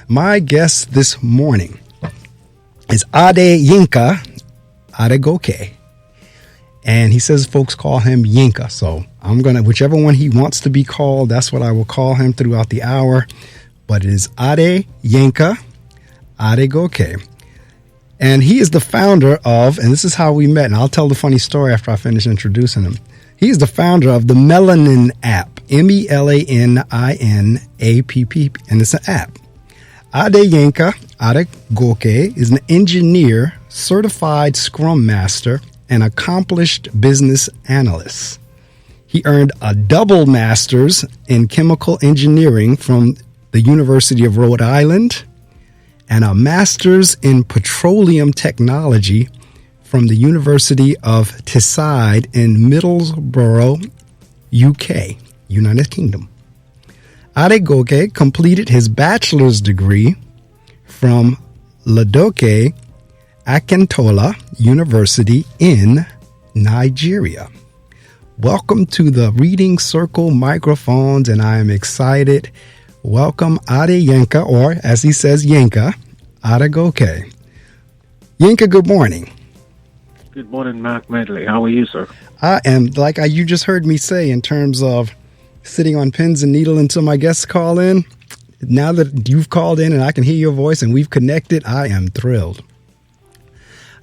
My guest this morning is Adeyinka Adegoke. And he says folks call him Yinka. So I'm going to, whichever one he wants to be called, that's what I will call him throughout the hour. But it is Adeyinka Adegoke. And he is the founder of, and this is how we met, and I'll tell the funny story after I finish introducing him. He's the founder of the Melanin App, MELANINAPP, and it's an app. Adeyinka Adegoke is an engineer, certified scrum master, and accomplished business analyst. He earned a double master's in chemical engineering from the University of Rhode Island and a master's in petroleum technology from the University of Teesside in Middlesbrough, UK, United Kingdom. Adegoke completed his bachelor's degree from Ladoke Akintola University in Nigeria. Welcome to the Reading Circle microphones, and I am excited. Welcome Adeyinka, or as he says, Yinka Adegoke. Yinka, good morning. Good morning, Marc Medley. How are you, sir? I am, like you just heard me say, in terms of sitting on pins and needle until my guests call in. Now that you've called in and I can hear your voice and we've connected, I am thrilled.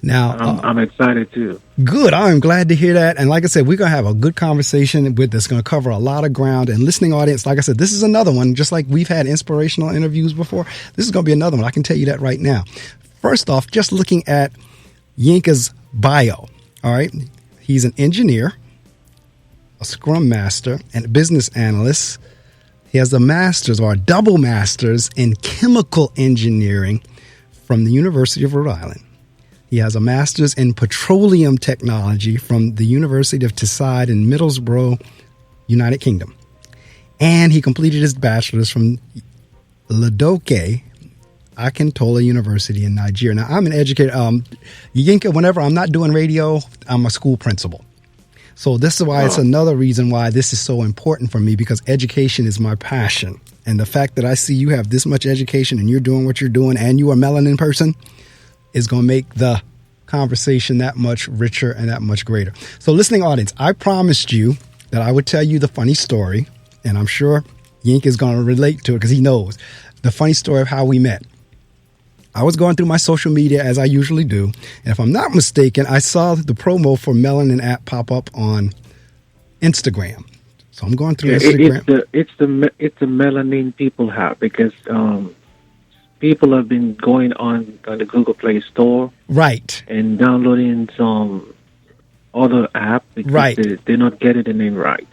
Now, I'm excited too. Good. I'm glad to hear that. And like I said, we're going to have a good conversation that's going to cover a lot of ground. And listening audience, like I said, this is another one, just like we've had inspirational interviews before. This is going to be another one. I can tell you that right now. First off, just looking at Yinka's bio. All right. He's an engineer, a scrum master, and a business analyst. He has a master's or a double master's in chemical engineering from the University of Rhode Island. He has a master's in petroleum technology from the University of Teesside in Middlesbrough, United Kingdom. And he completed his bachelor's from Ladoke Akintola University in Nigeria. Now, I'm an educator. Yinka, whenever I'm not doing radio, I'm a school principal. So this is why it's another reason why this is so important for me, because education is my passion. And the fact that I see you have this much education and you're doing what you're doing and you're a melanin person is going to make the conversation that much richer and that much greater. So listening audience, I promised you that I would tell you the funny story, and I'm sure Yinka is going to relate to it because he knows the funny story of how we met. I was going through my social media as I usually do, and if I'm not mistaken, I saw the promo for Melanin App pop up on Instagram. So I'm going through Instagram. It's the MelaninPeople App, because people have been going on the Google Play Store, right, and downloading some other app because they're not getting the name right.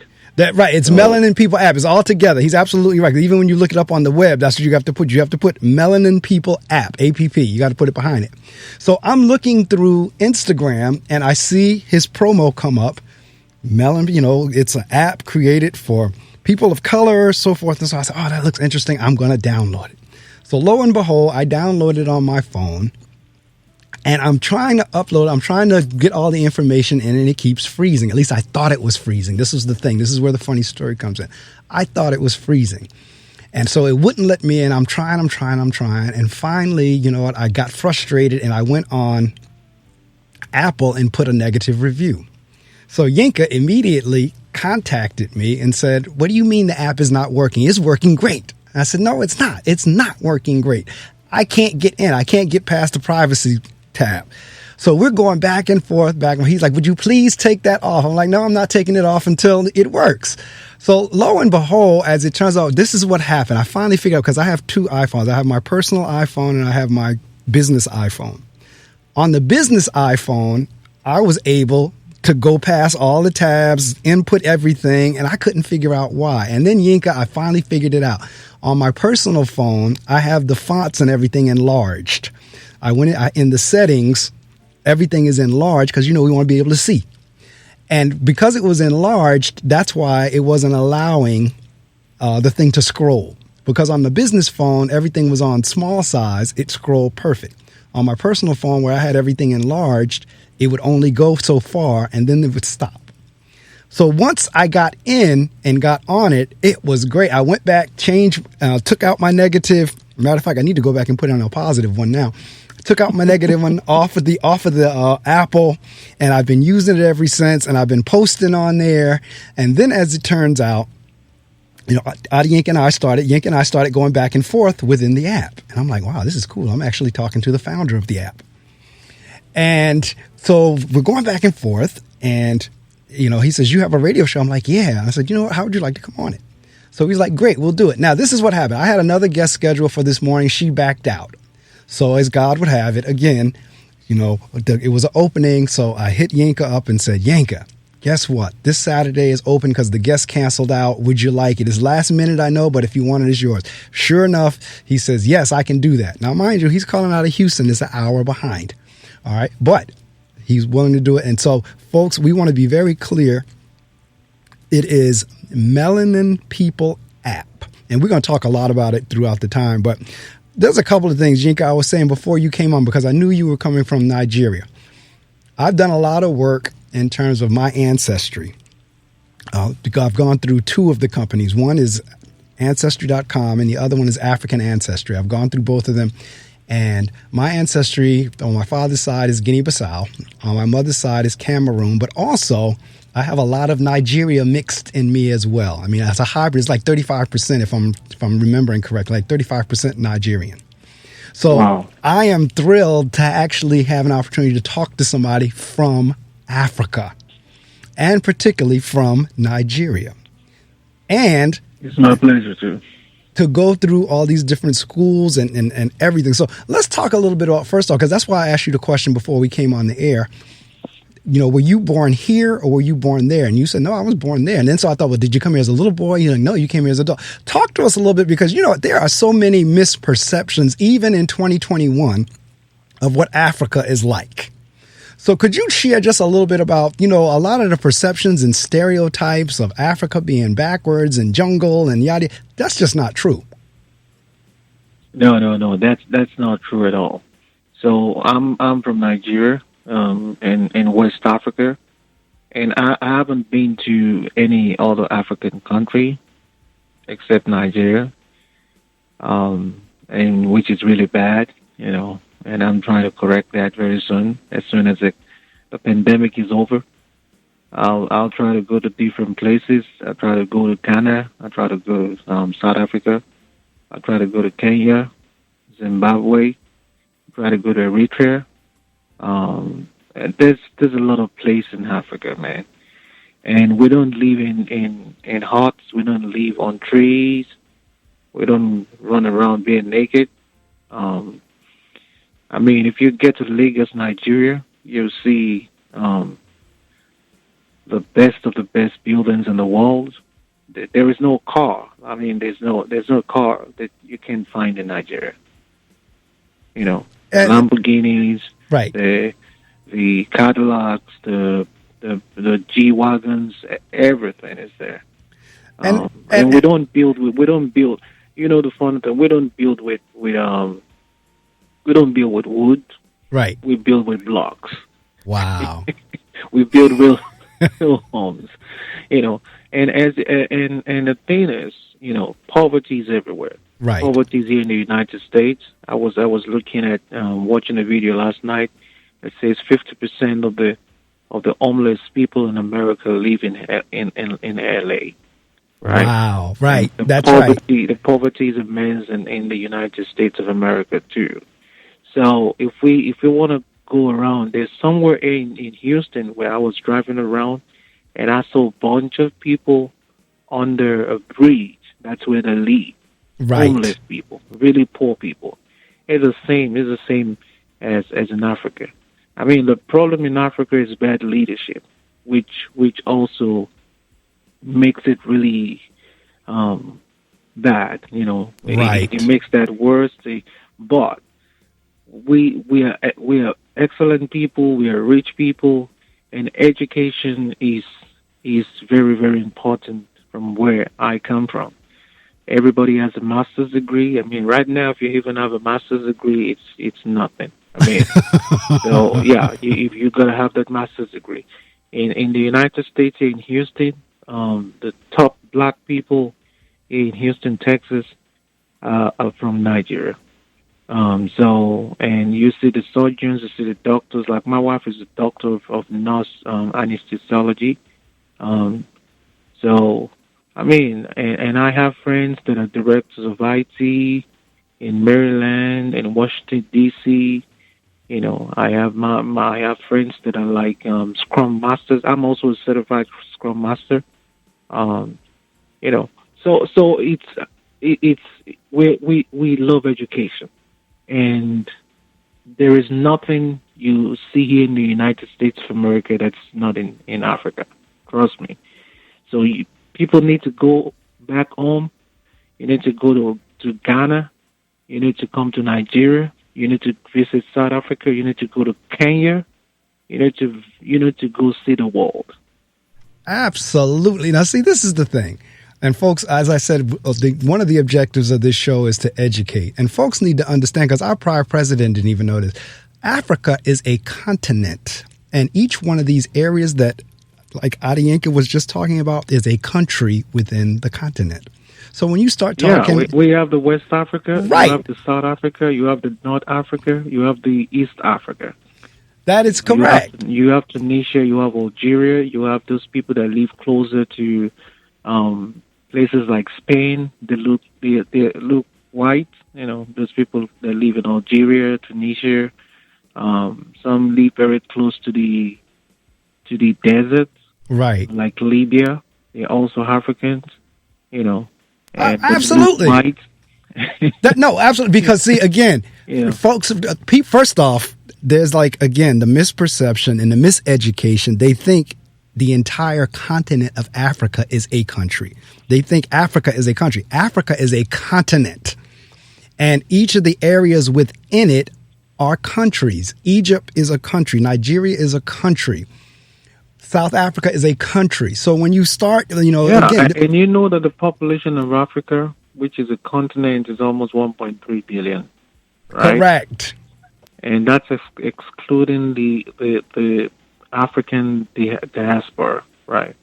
Right. It's MelaninPeople App. It's all together. He's absolutely right. Even when you look it up on the web, that's what you have to put. You have to put MelaninPeople App, APP. You got to put it behind it. So I'm looking through Instagram and I see his promo come up. It's an app created for people of color, so forth. And so I said, oh, that looks interesting. I'm going to download it. So lo and behold, I downloaded it on my phone. And I'm trying to upload, I'm trying to get all the information in, and it keeps freezing. At least I thought it was freezing. This was the thing. This is where the funny story comes in. I thought it was freezing. And so it wouldn't let me in. I'm trying. And finally, you know what? I got frustrated and I went on Apple and put a negative review. So Yinka immediately contacted me and said, what do you mean the app is not working? It's working great. I said, no, it's not. It's not working great. I can't get in. I can't get past the privacy tab. So we're going back and forth. He's like, would you please take that off? I'm like, no, I'm not taking it off until it works. So lo and behold, as it turns out, this is what happened. I finally figured out, because I have two iPhones. I have my personal iPhone and I have my business iPhone. On the business iPhone, I was able to go past all the tabs, input everything, and I couldn't figure out why. And then Yinka, I finally figured it out. On my personal phone, I have the fonts and everything enlarged. I went in the settings, everything is enlarged because, we want to be able to see. And because it was enlarged, that's why it wasn't allowing the thing to scroll. Because on the business phone, everything was on small size, it scrolled perfect. On my personal phone, where I had everything enlarged, it would only go so far and then it would stop. So once I got in and got on it, it was great. I went back, changed, took out my negative Matter of fact, I need to go back and put on a positive one now. Took out my negative one off of the Apple, and I've been using it ever since, and I've been posting on there. And then, as it turns out, Yinka and I started going back and forth within the app, and I'm like, wow, this is cool. I'm actually talking to the founder of the app, and so we're going back and forth. And he says, "You have a radio show?" I'm like, "Yeah." I said, "You know what? How would you like to come on it?" So he's like, "Great, we'll do it." Now, this is what happened. I had another guest scheduled for this morning. She backed out. So as God would have it, again, it was an opening. So I hit Yinka up and said, "Yinka, guess what? This Saturday is open because the guest canceled out. Would you like it? It's last minute, I know, but if you want it, it's yours." Sure enough, he says, "Yes, I can do that." Now, mind you, he's calling out of Houston. It's an hour behind. All right. But he's willing to do it. And so, folks, we want to be very clear. It is MelaninPeople App. And we're going to talk a lot about it throughout the time. But there's a couple of things, Yinka, I was saying before you came on, because I knew you were coming from Nigeria. I've done a lot of work in terms of my ancestry. I've gone through two of the companies. One is Ancestry.com and the other one is African Ancestry. I've gone through both of them. And my ancestry on my father's side is Guinea-Bissau. On my mother's side is Cameroon. But also, I have a lot of Nigeria mixed in me as well. I mean, as a hybrid, it's like 35%, if I'm remembering correctly, like 35% Nigerian. So wow. I am thrilled to actually have an opportunity to talk to somebody from Africa, and particularly from Nigeria. And it's my pleasure to go through all these different schools and everything. So let's talk a little bit about, first off, because that's why I asked you the question before we came on the air. Were you born here or were you born there? And you said, no, I was born there. And then so I thought, well, did you come here as a little boy? You're like, no, you came here as an adult. Talk to us a little bit, because, there are so many misperceptions, even in 2021, of what Africa is like. So could you share just a little bit about, a lot of the perceptions and stereotypes of Africa being backwards and jungle and yada? That's just not true. No. That's not true at all. So I'm from Nigeria. In West Africa, and I haven't been to any other African country except Nigeria, and which is really bad, and I'm trying to correct that very soon. As soon as the pandemic is over, I'll try to go to different places. I'll try to go to Ghana. I'll try to go to South Africa. I'll try to go to Kenya, Zimbabwe. I'll try to go to Eritrea. There's a lot of places in Africa, man, and we don't live in huts. We don't live on trees. We don't run around being naked. If you get to Lagos, Nigeria, you'll see the best of the best buildings in the world. There is no car. There's no car that you can find in Nigeria. Lamborghinis, right? The Cadillacs, the G-Wagons, everything is there. And we don't build. The fun thing, we don't build with wood. Right. We build with blocks. Wow. We build real homes. And the thing is, poverty is everywhere. Right. Poverty is here in the United States. I was looking at watching a video last night. It says 50% of the homeless people in America live in LA. Right? Wow, right. That's right. The poverty is immense in the United States of America too. So if we want to go around, there's somewhere in Houston where I was driving around and I saw a bunch of people under a bridge. That's where they live. Right. Homeless people, really poor people. It's the same as in Africa. The problem in Africa is bad leadership, which also makes it really bad. Right. It makes that worse. But we are excellent people. We are rich people, and education is very, very important from where I come from. Everybody has a master's degree. Right now, if you even have a master's degree, it's nothing. So yeah, you gotta have that master's degree. In the United States, in Houston, the top black people in Houston, Texas, are from Nigeria. And you see the surgeons, you see the doctors. Like my wife is a doctor of nurse anesthesiology. Um, so, I mean, and I have friends that are directors of IT in Maryland and Washington D.C. You know, I have friends that are like Scrum masters. I'm also a certified Scrum master. Um, you know, so it's we love education, and there is nothing you see here in the United States of America that's not in Africa. Trust me. So people need to go back home. You need to go to Ghana. You need to come to Nigeria. You need to visit South Africa. You need to go to Kenya. You need to go see the world. Absolutely. Now, see, this is the thing. And folks, as I said, one of the objectives of this show is to educate. And folks need to understand, because our prior president didn't even know this, Africa is a continent. And each one of these areas that, like Adeyinka was just talking about, is a country within the continent. So when you start talking... Yeah, we have the West Africa, right. You have the South Africa, you have the North Africa, you have the East Africa. That is correct. You have Tunisia, you have Algeria, you have those people that live closer to places like Spain. They look white. You know, those people that live in Algeria, Tunisia. Some live very close to the desert, right? Like Libya. They're also Africans. You know, and absolutely. White. No, absolutely. Because see, again, folks. First off, there's again the misperception and the miseducation. They think the entire continent of Africa is a country. They think Africa is a country. Africa is a continent. And each of the areas within it are countries. Egypt is a country. Nigeria is a country. South Africa is a country. So when you start, again. And you know that the population of Africa, which is a continent, is almost 1.3 billion. Right? Correct. And that's excluding the African diaspora, right?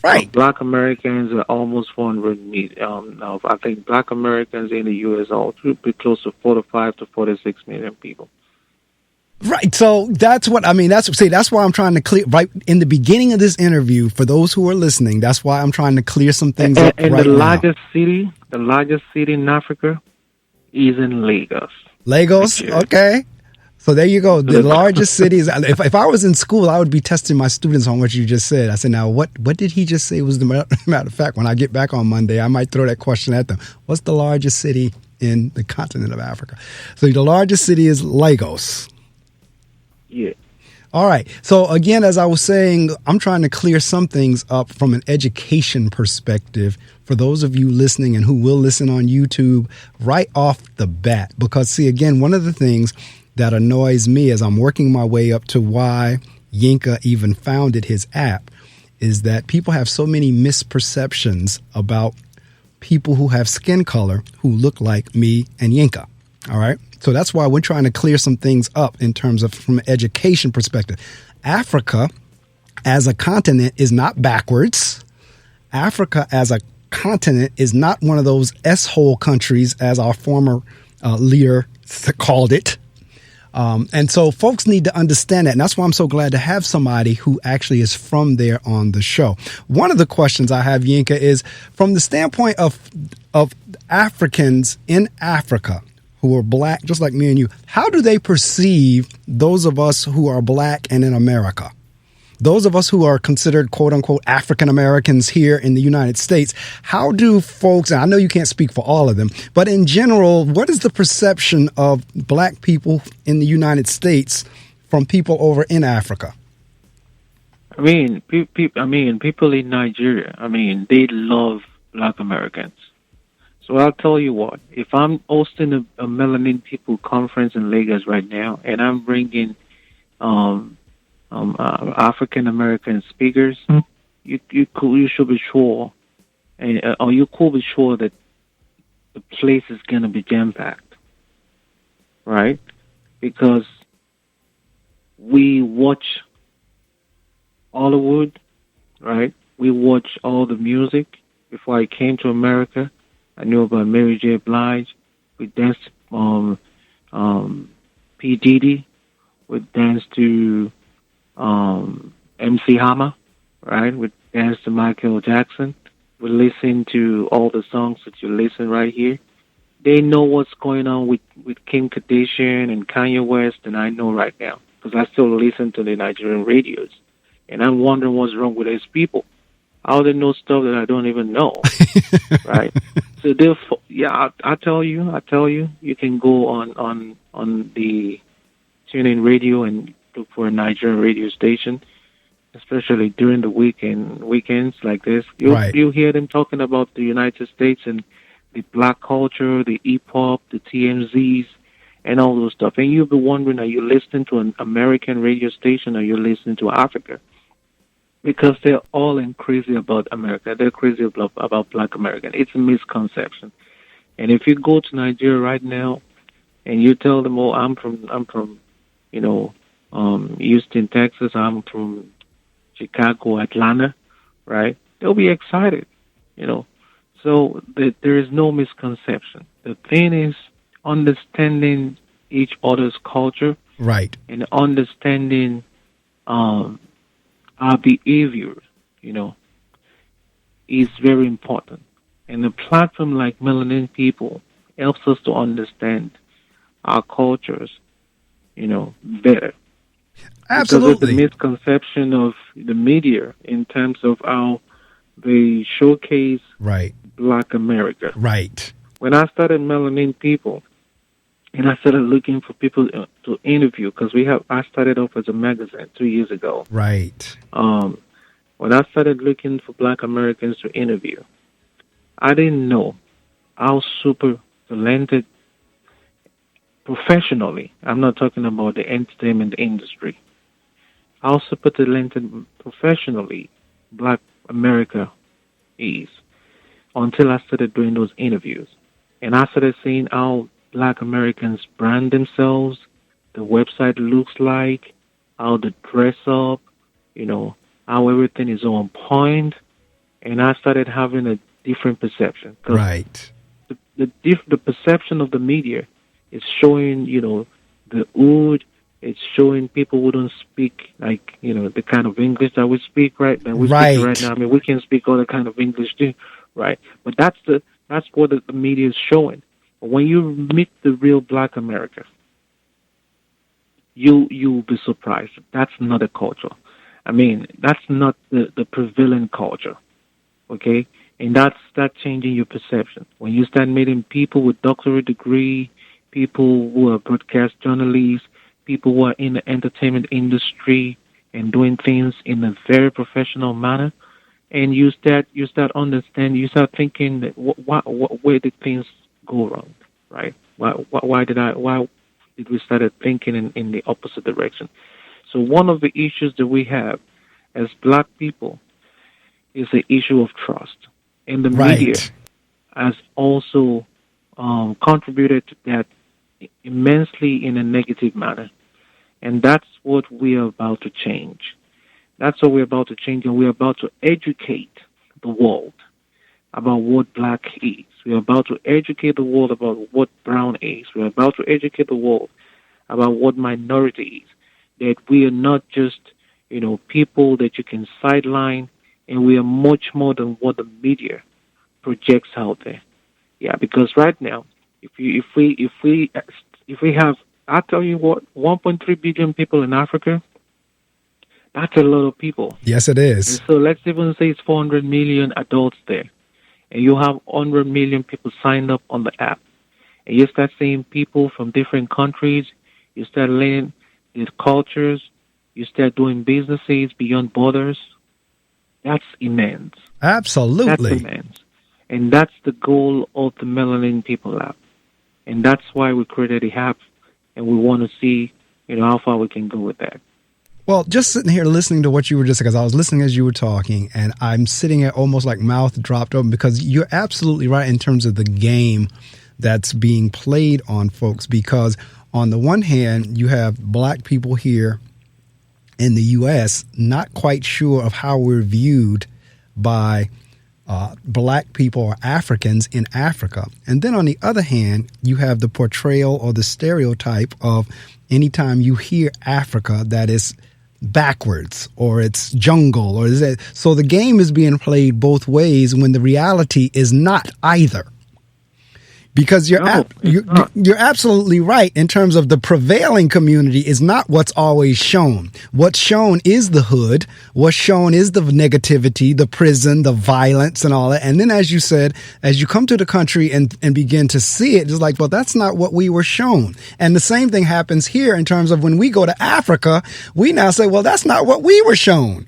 Right. Black Americans are almost 400 million. I think Black Americans in the U.S. are be close to 45 to 46 million people. Right. So that's what I mean. That's why I'm trying to clear right in the beginning of this interview for those who are listening. That's why I'm trying to clear some things up. And right the now. The largest city in Africa is in Lagos. Lagos. Okay. So there you go. The largest cities. If I was in school, I would be testing my students on what you just said. I said, now, what did he just say? Was the matter of fact, when I get back on Monday, I might throw that question at them. What's the largest city in the continent of Africa? So the largest city is Lagos. Yeah. All right. So again, as I was saying, I'm trying to clear some things up from an education perspective for those of you listening and who will listen on YouTube right off the bat. Because see, again, one of the things that annoys me as I'm working my way up to why Yinka even founded his app is that people have so many misperceptions about people who have skin color who look like me and Yinka. All right. So that's why we're trying to clear some things up in terms of from an education perspective. Africa as a continent is not backwards. Africa as a continent is not one of those S-hole countries, as our former leader called it. And so folks need to understand that. And that's why I'm so glad to have somebody who actually is from there on the show. One of the questions I have, Yinka, is from the standpoint of Africans in Africa who are black, just like me and you, how do they perceive those of us who are black and in America? Those of us who are considered, quote unquote, African Americans here in the United States, how do folks, and I know you can't speak for all of them, but in general, what is the perception of black people in the United States from people over in Africa? I mean, people in Nigeria, they love black Americans. So I'll tell you what, if I'm hosting a Melanin People conference in Lagos right now, and I'm bringing African American speakers, you should be sure, or you could be sure that the place is going to be jam packed, right? Because we watch Hollywood, right? We watch all the music. Before I came to America, I knew about Mary J. Blige. We dance P. Diddy. We dance to MC Hammer, right? We dance to Michael Jackson. We listen to all the songs that you listen right here. They know what's going on with Kim Kardashian and Kanye West, and I know right now because I still listen to the Nigerian radios, and I'm wondering what's wrong with these people. How they know stuff that I don't even know, right? So therefore, yeah, I tell you, you can go on the TuneIn Radio and look for a Nigerian radio station, especially during the weekends like this. You'll hear them talking about the United States and the black culture, the hip hop, the TMZs, and all those stuff. And you'll be wondering, are you listening to an American radio station or are you listening to Africa? Because they're all crazy about America. They're crazy about black American. It's a misconception. And if you go to Nigeria right now and you tell them, oh, I'm from Houston, Texas, I'm from Chicago, Atlanta, right? They'll be excited, So there is no misconception. The thing is understanding each other's culture, right, and understanding our behavior, is very important. And a platform like Melanin People helps us to understand our cultures, better. Absolutely. Because of the misconception of the media in terms of how they showcase Black America. Right. When I started Melanin People, and I started looking for people to interview, because I started off as a magazine 2 years ago. Right. When I started looking for Black Americans to interview, I didn't know how super talented professionally, I'm not talking about the entertainment industry, how super talented professionally Black America is, until I started doing those interviews. And I started seeing how Black Americans brand themselves, the website looks like, how they dress up, how everything is on point. And I started having a different perception. Right. The perception of the media is showing, the hood. It's showing people who don't speak the kind of English that we speak, right? That we speak right now. I mean, we can speak all the kind of English too, right? But that's what the media is showing. But when you meet the real Black America, you'll be surprised. That's not a culture. I mean, that's not the prevalent culture, okay? And that's changing your perception. When you start meeting people with doctorate degree, people who are broadcast journalists, people who are in the entertainment industry and doing things in a very professional manner, and you start understanding, you start thinking that where did things go wrong, right? Why did we start thinking in the opposite direction? So one of the issues that we have as Black people is the issue of trust, and the media has also contributed to that immensely in a negative manner. And that's what we are about to change. That's what we're about to change, and we're about to educate the world about what Black is. We're about to educate the world about what brown is. We're about to educate the world about what minority is. That we are not just, people that you can sideline, and we are much more than what the media projects out there. Yeah, because right now, if we have, I tell you what, 1.3 billion people in Africa, that's a lot of people. Yes, it is. And so let's even say it's 400 million adults there, and you have 100 million people signed up on the app, and you start seeing people from different countries, you start learning their cultures, you start doing businesses beyond borders. That's immense. Absolutely. That's immense. And that's the goal of the Melanin People App. And that's why we created the app, and we want to see, how far we can go with that. Well, just sitting here listening to what you were just, because I was listening as you were talking, and I'm sitting at almost like mouth dropped open, because you're absolutely right in terms of the game that's being played on folks. Because on the one hand, you have Black people here in the U.S. not quite sure of how we're viewed by black people or Africans in Africa. And then on the other hand, you have the portrayal or the stereotype of anytime you hear Africa, that is backwards or it's jungle or is it. So the game is being played both ways when the reality is not either. Because you're absolutely right in terms of the prevailing community is not what's always shown. What's shown is the hood. What's shown is the negativity, the prison, the violence and all that. And then, as you said, as you come to the country and begin to see it, it's like, well, that's not what we were shown. And the same thing happens here in terms of when we go to Africa, we now say, well, that's not what we were shown.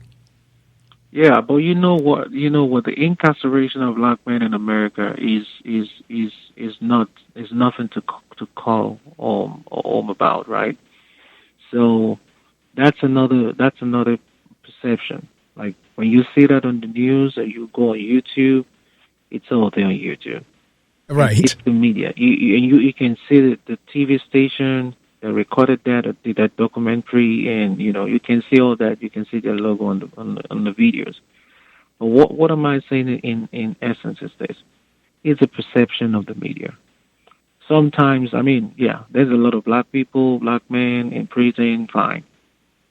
Yeah, but you know what? The incarceration of black men in America is nothing to call home about, right? So that's another perception. Like when you see that on the news or you go on YouTube, it's all there on YouTube. Right. It's the media. You can see the TV station that recorded that or did that documentary, and you can see all that. You can see their logo on the videos. But what am I saying in essence is this: it's a perception of the media. Sometimes, there's a lot of black people, black men in prison, fine.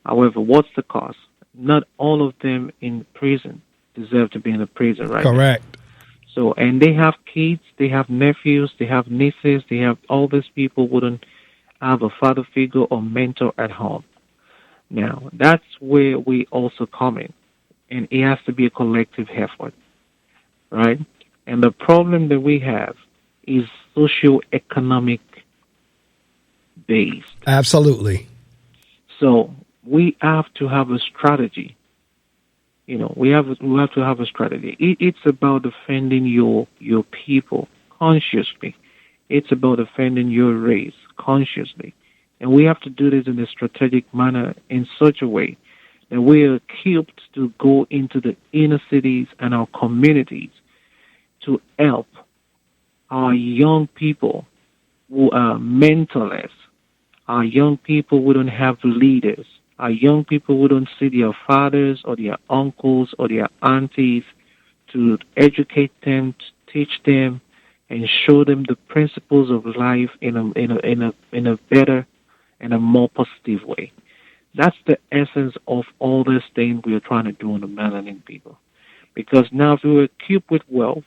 However, what's the cost? Not all of them in prison deserve to be in a prison, right? Correct. So, and they have kids, they have nephews, they have nieces, they have all these people wouldn't have a father figure or mentor at home. Now, that's where we also come in, and it has to be a collective effort, right? And the problem that we have is socio-economic based. Absolutely. So we have to have a strategy. We have to have a strategy. It's about defending your people consciously. It's about defending your race consciously. And we have to do this in a strategic manner in such a way that we are equipped to go into the inner cities and our communities to help our young people who are mentorless, our young people who don't have leaders, our young people who don't see their fathers or their uncles or their aunties, to educate them, to teach them, and show them the principles of life in a better and a more positive way. That's the essence of all this thing we are trying to do on the Melanin people. Because now if you're equipped with wealth,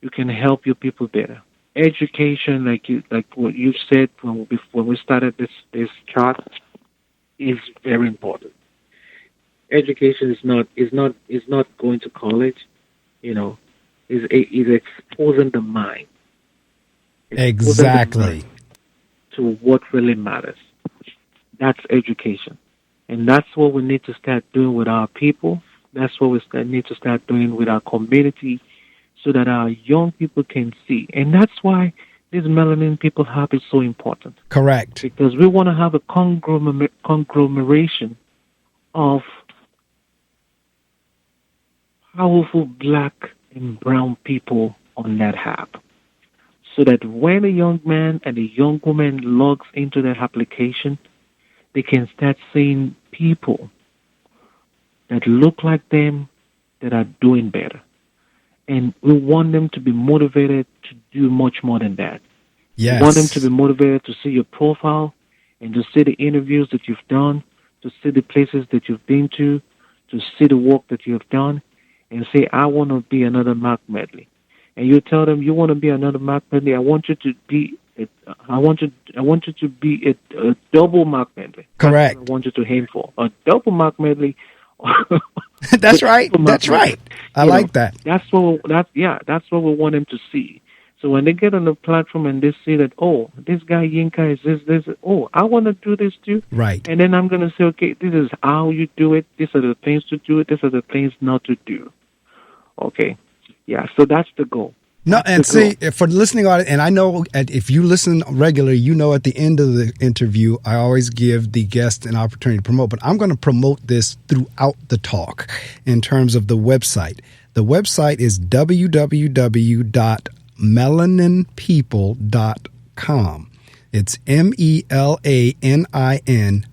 you can help your people better. Education, like what you said when we started this chart, is very important. Education is not going to college, is exposing the mind. Exactly. To what really matters. That's education. And that's what we need to start doing with our people. That's what we need to start doing with our community so that our young people can see. And that's why this Melanin People App is so important. Correct. Because we want to have a conglomeration of powerful black and brown people on that app. So that when a young man and a young woman logs into that application, they can start seeing people that look like them that are doing better. And we want them to be motivated to do much more than that. Yes. We want them to be motivated to see your profile and to see the interviews that you've done, to see the places that you've been to see the work that you have done, and say, I want to be another Marc Medley. And you tell them you want to be another Marc Medley. I want you to be a double Marc Medley. Correct. That's what I want you to aim for a double Marc Medley. That's right. That's right. I like that. That's what we want them to see. So when they get on the platform and they see that, oh, this guy Yinka is this, oh, I want to do this too. Right. And then I'm going to say, okay, this is how you do it. These are the things to do. These are the things not to do. Okay. Yeah. So that's the goal. No, and see, for the listening audience, and I know if you listen regularly, at the end of the interview, I always give the guest an opportunity to promote, but I'm going to promote this throughout the talk in terms of the website. The website is www.MelaninPeople.com. It's MelaninPeople.com.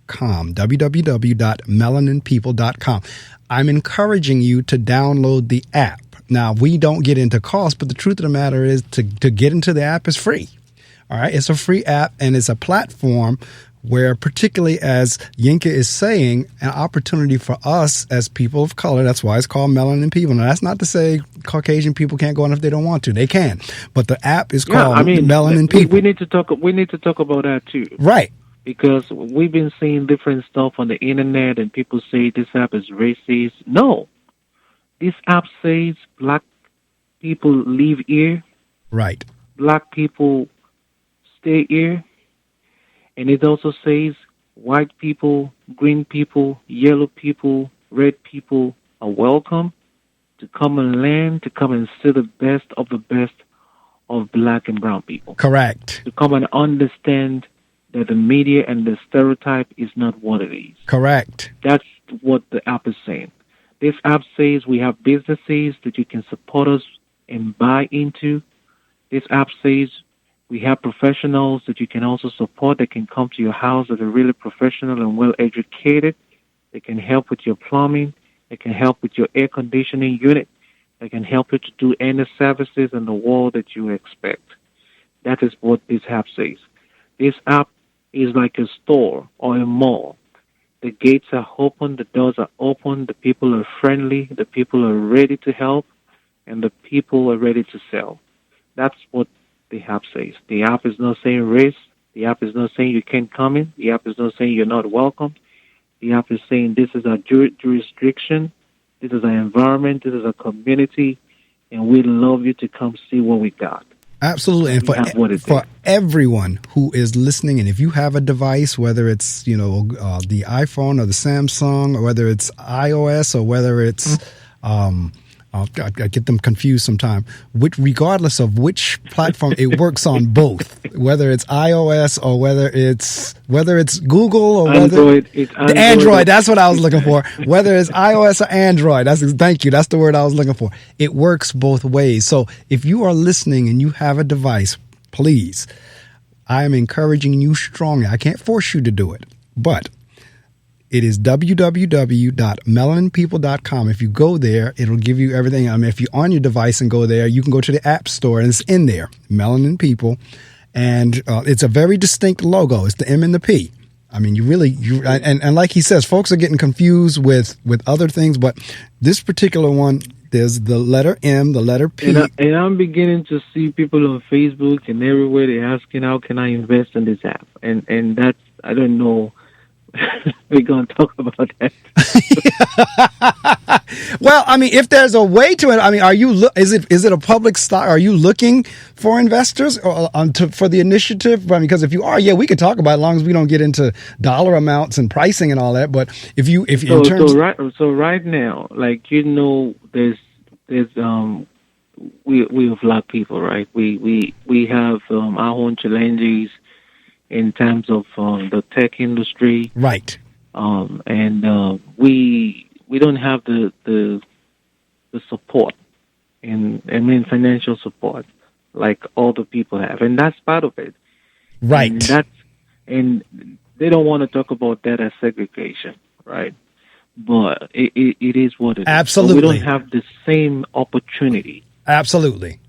www.melaninpeople.com, www.melaninpeople.com. I'm encouraging you to download the app. Now, we don't get into cost, but the truth of the matter is to get into the app is free. All right. It's a free app, and it's a platform where, particularly as Yinka is saying, an opportunity for us as people of color. That's why it's called Melanin People. Now, that's not to say Caucasian people can't go on if they don't want to. They can. But the app is called Melanin People. We need to talk about that too. Right. Because we've been seeing different stuff on the internet, and people say this app is racist. No. This app says black people live here. Right. Black people stay here. And it also says white people, green people, yellow people, red people are welcome to come and learn, to come and see the best of black and brown people. Correct. To come and understand that the media and the stereotype is not what it is. Correct. That's what the app is saying. This app says we have businesses that you can support us and buy into. This app says we have professionals that you can also support that can come to your house that are really professional and well educated. They can help with your plumbing. They can help with your air conditioning unit. They can help you to do any services in the world that you expect. That is what this app says. This app is like a store or a mall. The gates are open, the doors are open, the people are friendly, the people are ready to help, and the people are ready to sell. That's what the app says. The app is not saying race. The app is not saying you can't come in. The app is not saying you're not welcome. The app is saying this is our jurisdiction, this is our environment, this is our community, and we'd love you to come see what we got. Absolutely. And for everyone who is listening, and if you have a device, whether it's, the iPhone or the Samsung, or whether it's iOS or whether it's, I get them confused sometimes, regardless of which platform, it works on both, whether it's iOS or whether it's Google or Android. It's Android. That's what I was looking for. Whether it's iOS or Android. Thank you. That's the word I was looking for. It works both ways. So if you are listening and you have a device, please, I am encouraging you strongly. I can't force you to do it, but it is www.melaninpeople.com. If you go there, it'll give you everything. I mean, if you're on your device and go there, you can go to the App Store and it's in there, Melanin People. And it's a very distinct logo. It's the M and the P. I mean, and like he says, folks are getting confused with other things, but this particular one, there's the letter M, the letter P. And I'm beginning to see people on Facebook and everywhere, they're asking, how can I invest in this app? And that's, I don't know. We're going to talk about that. Well, I mean, if there's a way to it, I mean, is it a public stock? Are you looking for investors for the initiative? I mean, because if you are, we could talk about it as long as we don't get into dollar amounts and pricing and all that. But right now, like, there's we have black people, right? We have our own challenges in terms of the tech industry, right? And we don't have the support and financial support like other people have, and that's part of it, right? And they don't want to talk about that as segregation, right? But it is what it is. Absolutely, so we don't have the same opportunity. Absolutely,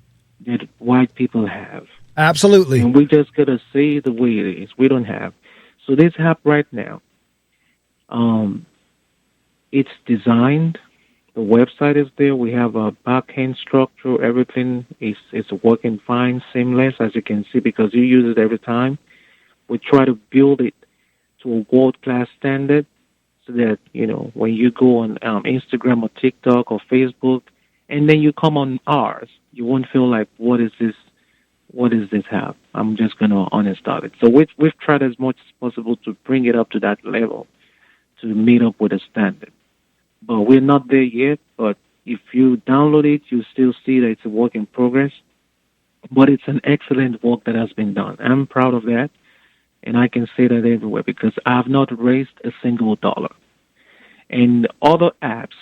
that white people have. Absolutely. And we just got to say the way it is. We don't have. So this app right now, it's designed. The website is there. We have a back-end structure. Everything is working fine, seamless, as you can see, because you use it every time. We try to build it to a world-class standard so that, when you go on Instagram or TikTok or Facebook, and then you come on ours, you won't feel like, what is this app? I'm just going to uninstall it. So we've tried as much as possible to bring it up to that level to meet up with a standard. But we're not there yet. But if you download it, you still see that it's a work in progress. But it's an excellent work that has been done. I'm proud of that. And I can say that everywhere because I have not raised a single dollar. And other apps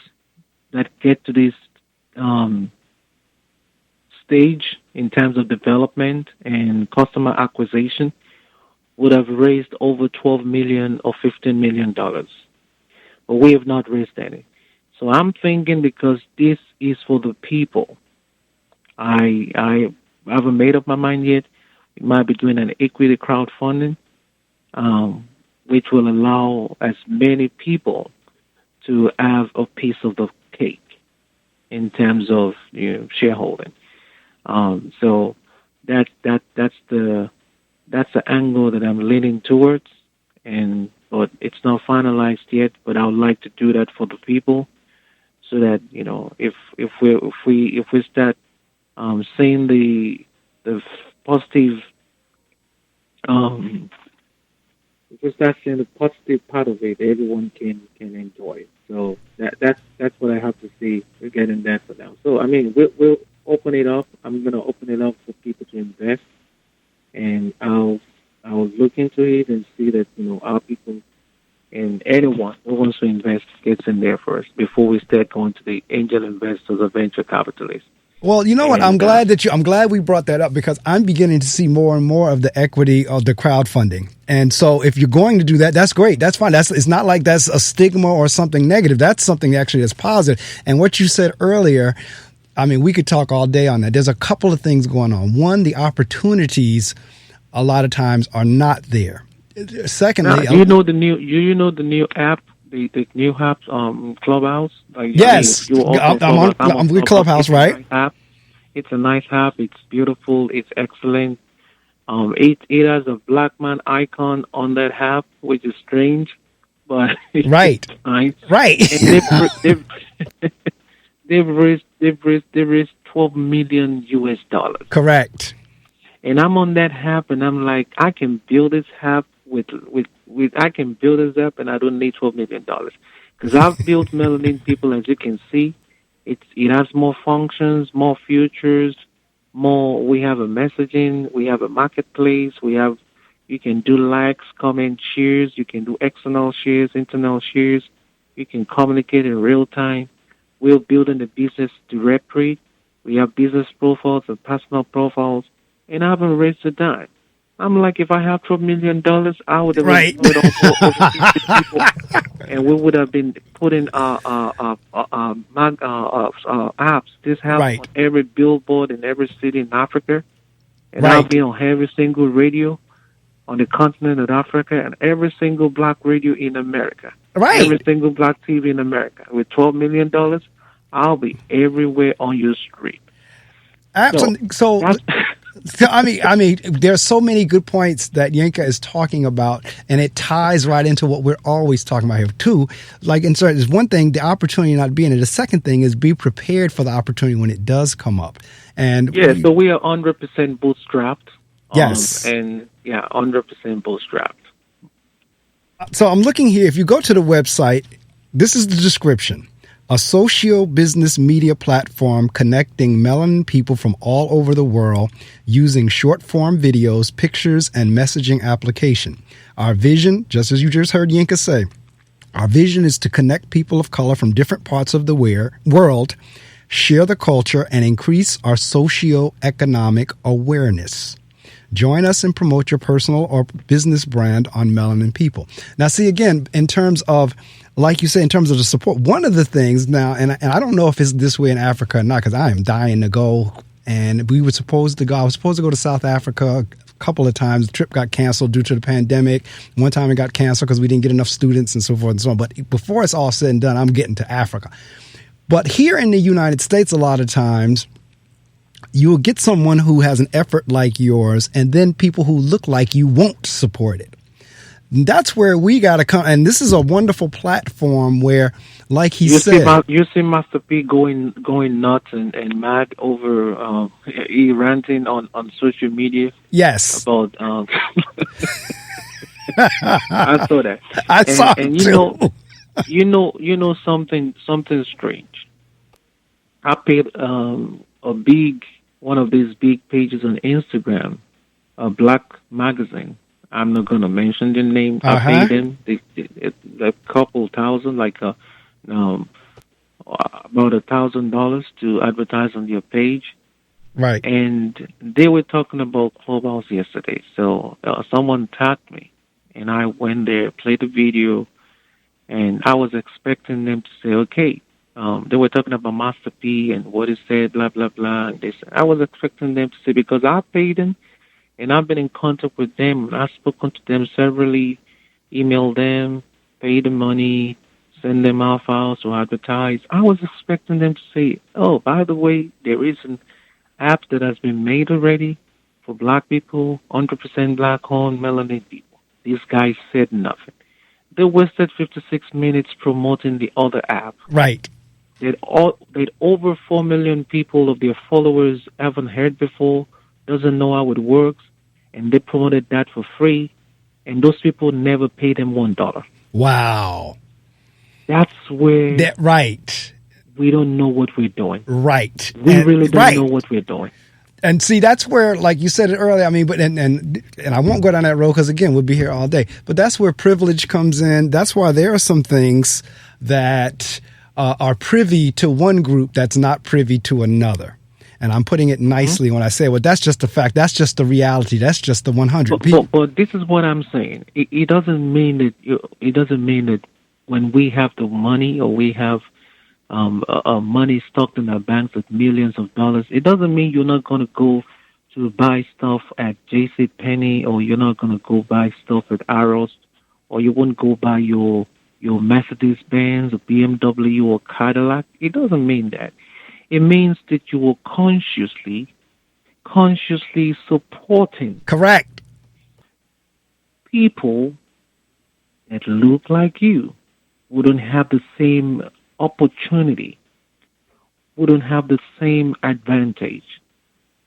that get to this stage in terms of development and customer acquisition, would have raised over $12 million or $15 million. But we have not raised any. So I'm thinking, because this is for the people, I haven't made up my mind yet. We might be doing an equity crowdfunding, which will allow as many people to have a piece of the cake in terms of shareholding. So that's the angle that I'm leaning towards, but it's not finalized yet. But I would like to do that for the people, so that if we start seeing the positive, if we start seeing the positive part of it, everyone can enjoy it. So that's what I have to say regarding that for now. So I mean, we'll open it up. I'm going to open it up for people to invest, and I'll look into it and see that our people and anyone who wants to invest gets in there first before we start going to the angel investors or venture capitalists. Well, you know what? I'm glad we brought that up, because I'm beginning to see more and more of the equity of the crowdfunding. And so if you're going to do that, that's great. That's fine. It's not like that's a stigma or something negative. That's something actually that's positive. And what you said earlier, I mean, we could talk all day on that. There's a couple of things going on. One, the opportunities a lot of times are not there. Secondly, now, do you know the new app, the new app, Clubhouse? Yes, I'm with Clubhouse, right? Nice app. It's a nice app. It's beautiful. It's excellent. It has a black man icon on that app, which is strange, but right, it's nice. Right. And they've raised $12 million. Correct. And I'm on that app, and I'm like, I can build this app I can build this app, and I don't need $12 million, because I've built Melanin People, as you can see. It has more functions, more features, more. We have a messaging, we have a marketplace, you can do likes, comment, shares, you can do external shares, internal shares, you can communicate in real time. We're building the business directory. We have business profiles and personal profiles, and I haven't raised a dime. I'm like, if I have $12 million, I would have employed over 50 people, and we would have been putting apps, this app on every billboard in every city in Africa, and I'll be on every single radio on the continent of Africa and every single black radio in America, every single black TV in America. With $12 million, I'll be everywhere on your street. Absolutely. So I mean, there's so many good points that Yinka is talking about, and it ties right into what we're always talking about here too. Like, and so there's one thing, the opportunity not being it. The second thing is be prepared for the opportunity when it does come up. And so we are 100% bootstrapped. Yes, 100% bootstrapped. So I'm looking here. If you go to the website, this is the description. A socio-business media platform connecting melanin people from all over the world using short-form videos, pictures, and messaging application. Our vision, just as you just heard Yinka say, our vision is to connect people of color from different parts of the world, share the culture, and increase our socio-economic awareness. Join us and promote your personal or business brand on Melanin People. Now, see, again, in terms of, like you say, in terms of the support, one of the things now, and I don't know if it's this way in Africa or not, because I am dying to go, and I was supposed to go to South Africa a couple of times. The trip got canceled due to the pandemic. One time it got canceled because we didn't get enough students and so forth and so on. But before it's all said and done, I'm getting to Africa. But here in the United States, a lot of times, you'll get someone who has an effort like yours, and then people who look like you won't support it. That's where we got to come. And this is a wonderful platform where, like he said, you see Master P going nuts and mad over he ranting on social media. Yes, about. I saw that. I saw it too. You know something strange. I paid one of these big pages on Instagram, a black magazine. I'm not going to mention the name. I paid them a couple thousand, like about $1,000 to advertise on your page. Right. And they were talking about Clubhouse yesterday. So someone tagged me, and I went there, played the video, and I was expecting them to say, okay. They were talking about Master P and what he said, blah, blah, blah. And I was expecting them to say, because I paid them, and I've been in contact with them. I've spoken to them severally, emailed them, paid the money, send them our files to advertise. I was expecting them to say, oh, by the way, there is an app that has been made already for black people, 100% black-owned, melanin people. These guys said nothing. They wasted 56 minutes promoting the other app. Right. That over 4 million people of their followers haven't heard before, doesn't know how it works, and they promoted that for free, and those people never paid them $1. Wow. That's where right. We don't know what we're doing. Right. We really don't know what we're doing. And see, that's where, like you said it earlier, I mean, but and I won't go down that road because, again, we'll be here all day. But that's where privilege comes in. That's why there are some things that are privy to one group that's not privy to another. And I'm putting it nicely when I say, well, that's just the fact. That's just the reality. That's just the 100 people. But this is what I'm saying. It doesn't mean that when we have the money or we have money stocked in our banks with millions of dollars, it doesn't mean you're not going to go to buy stuff at J.C. Penney, or you're not going to go buy stuff at Arrows, or you won't go buy your Mercedes-Benz or BMW or Cadillac. It doesn't mean that. It means that you will consciously supporting correct people that look like you, wouldn't have the same opportunity, wouldn't have the same advantage.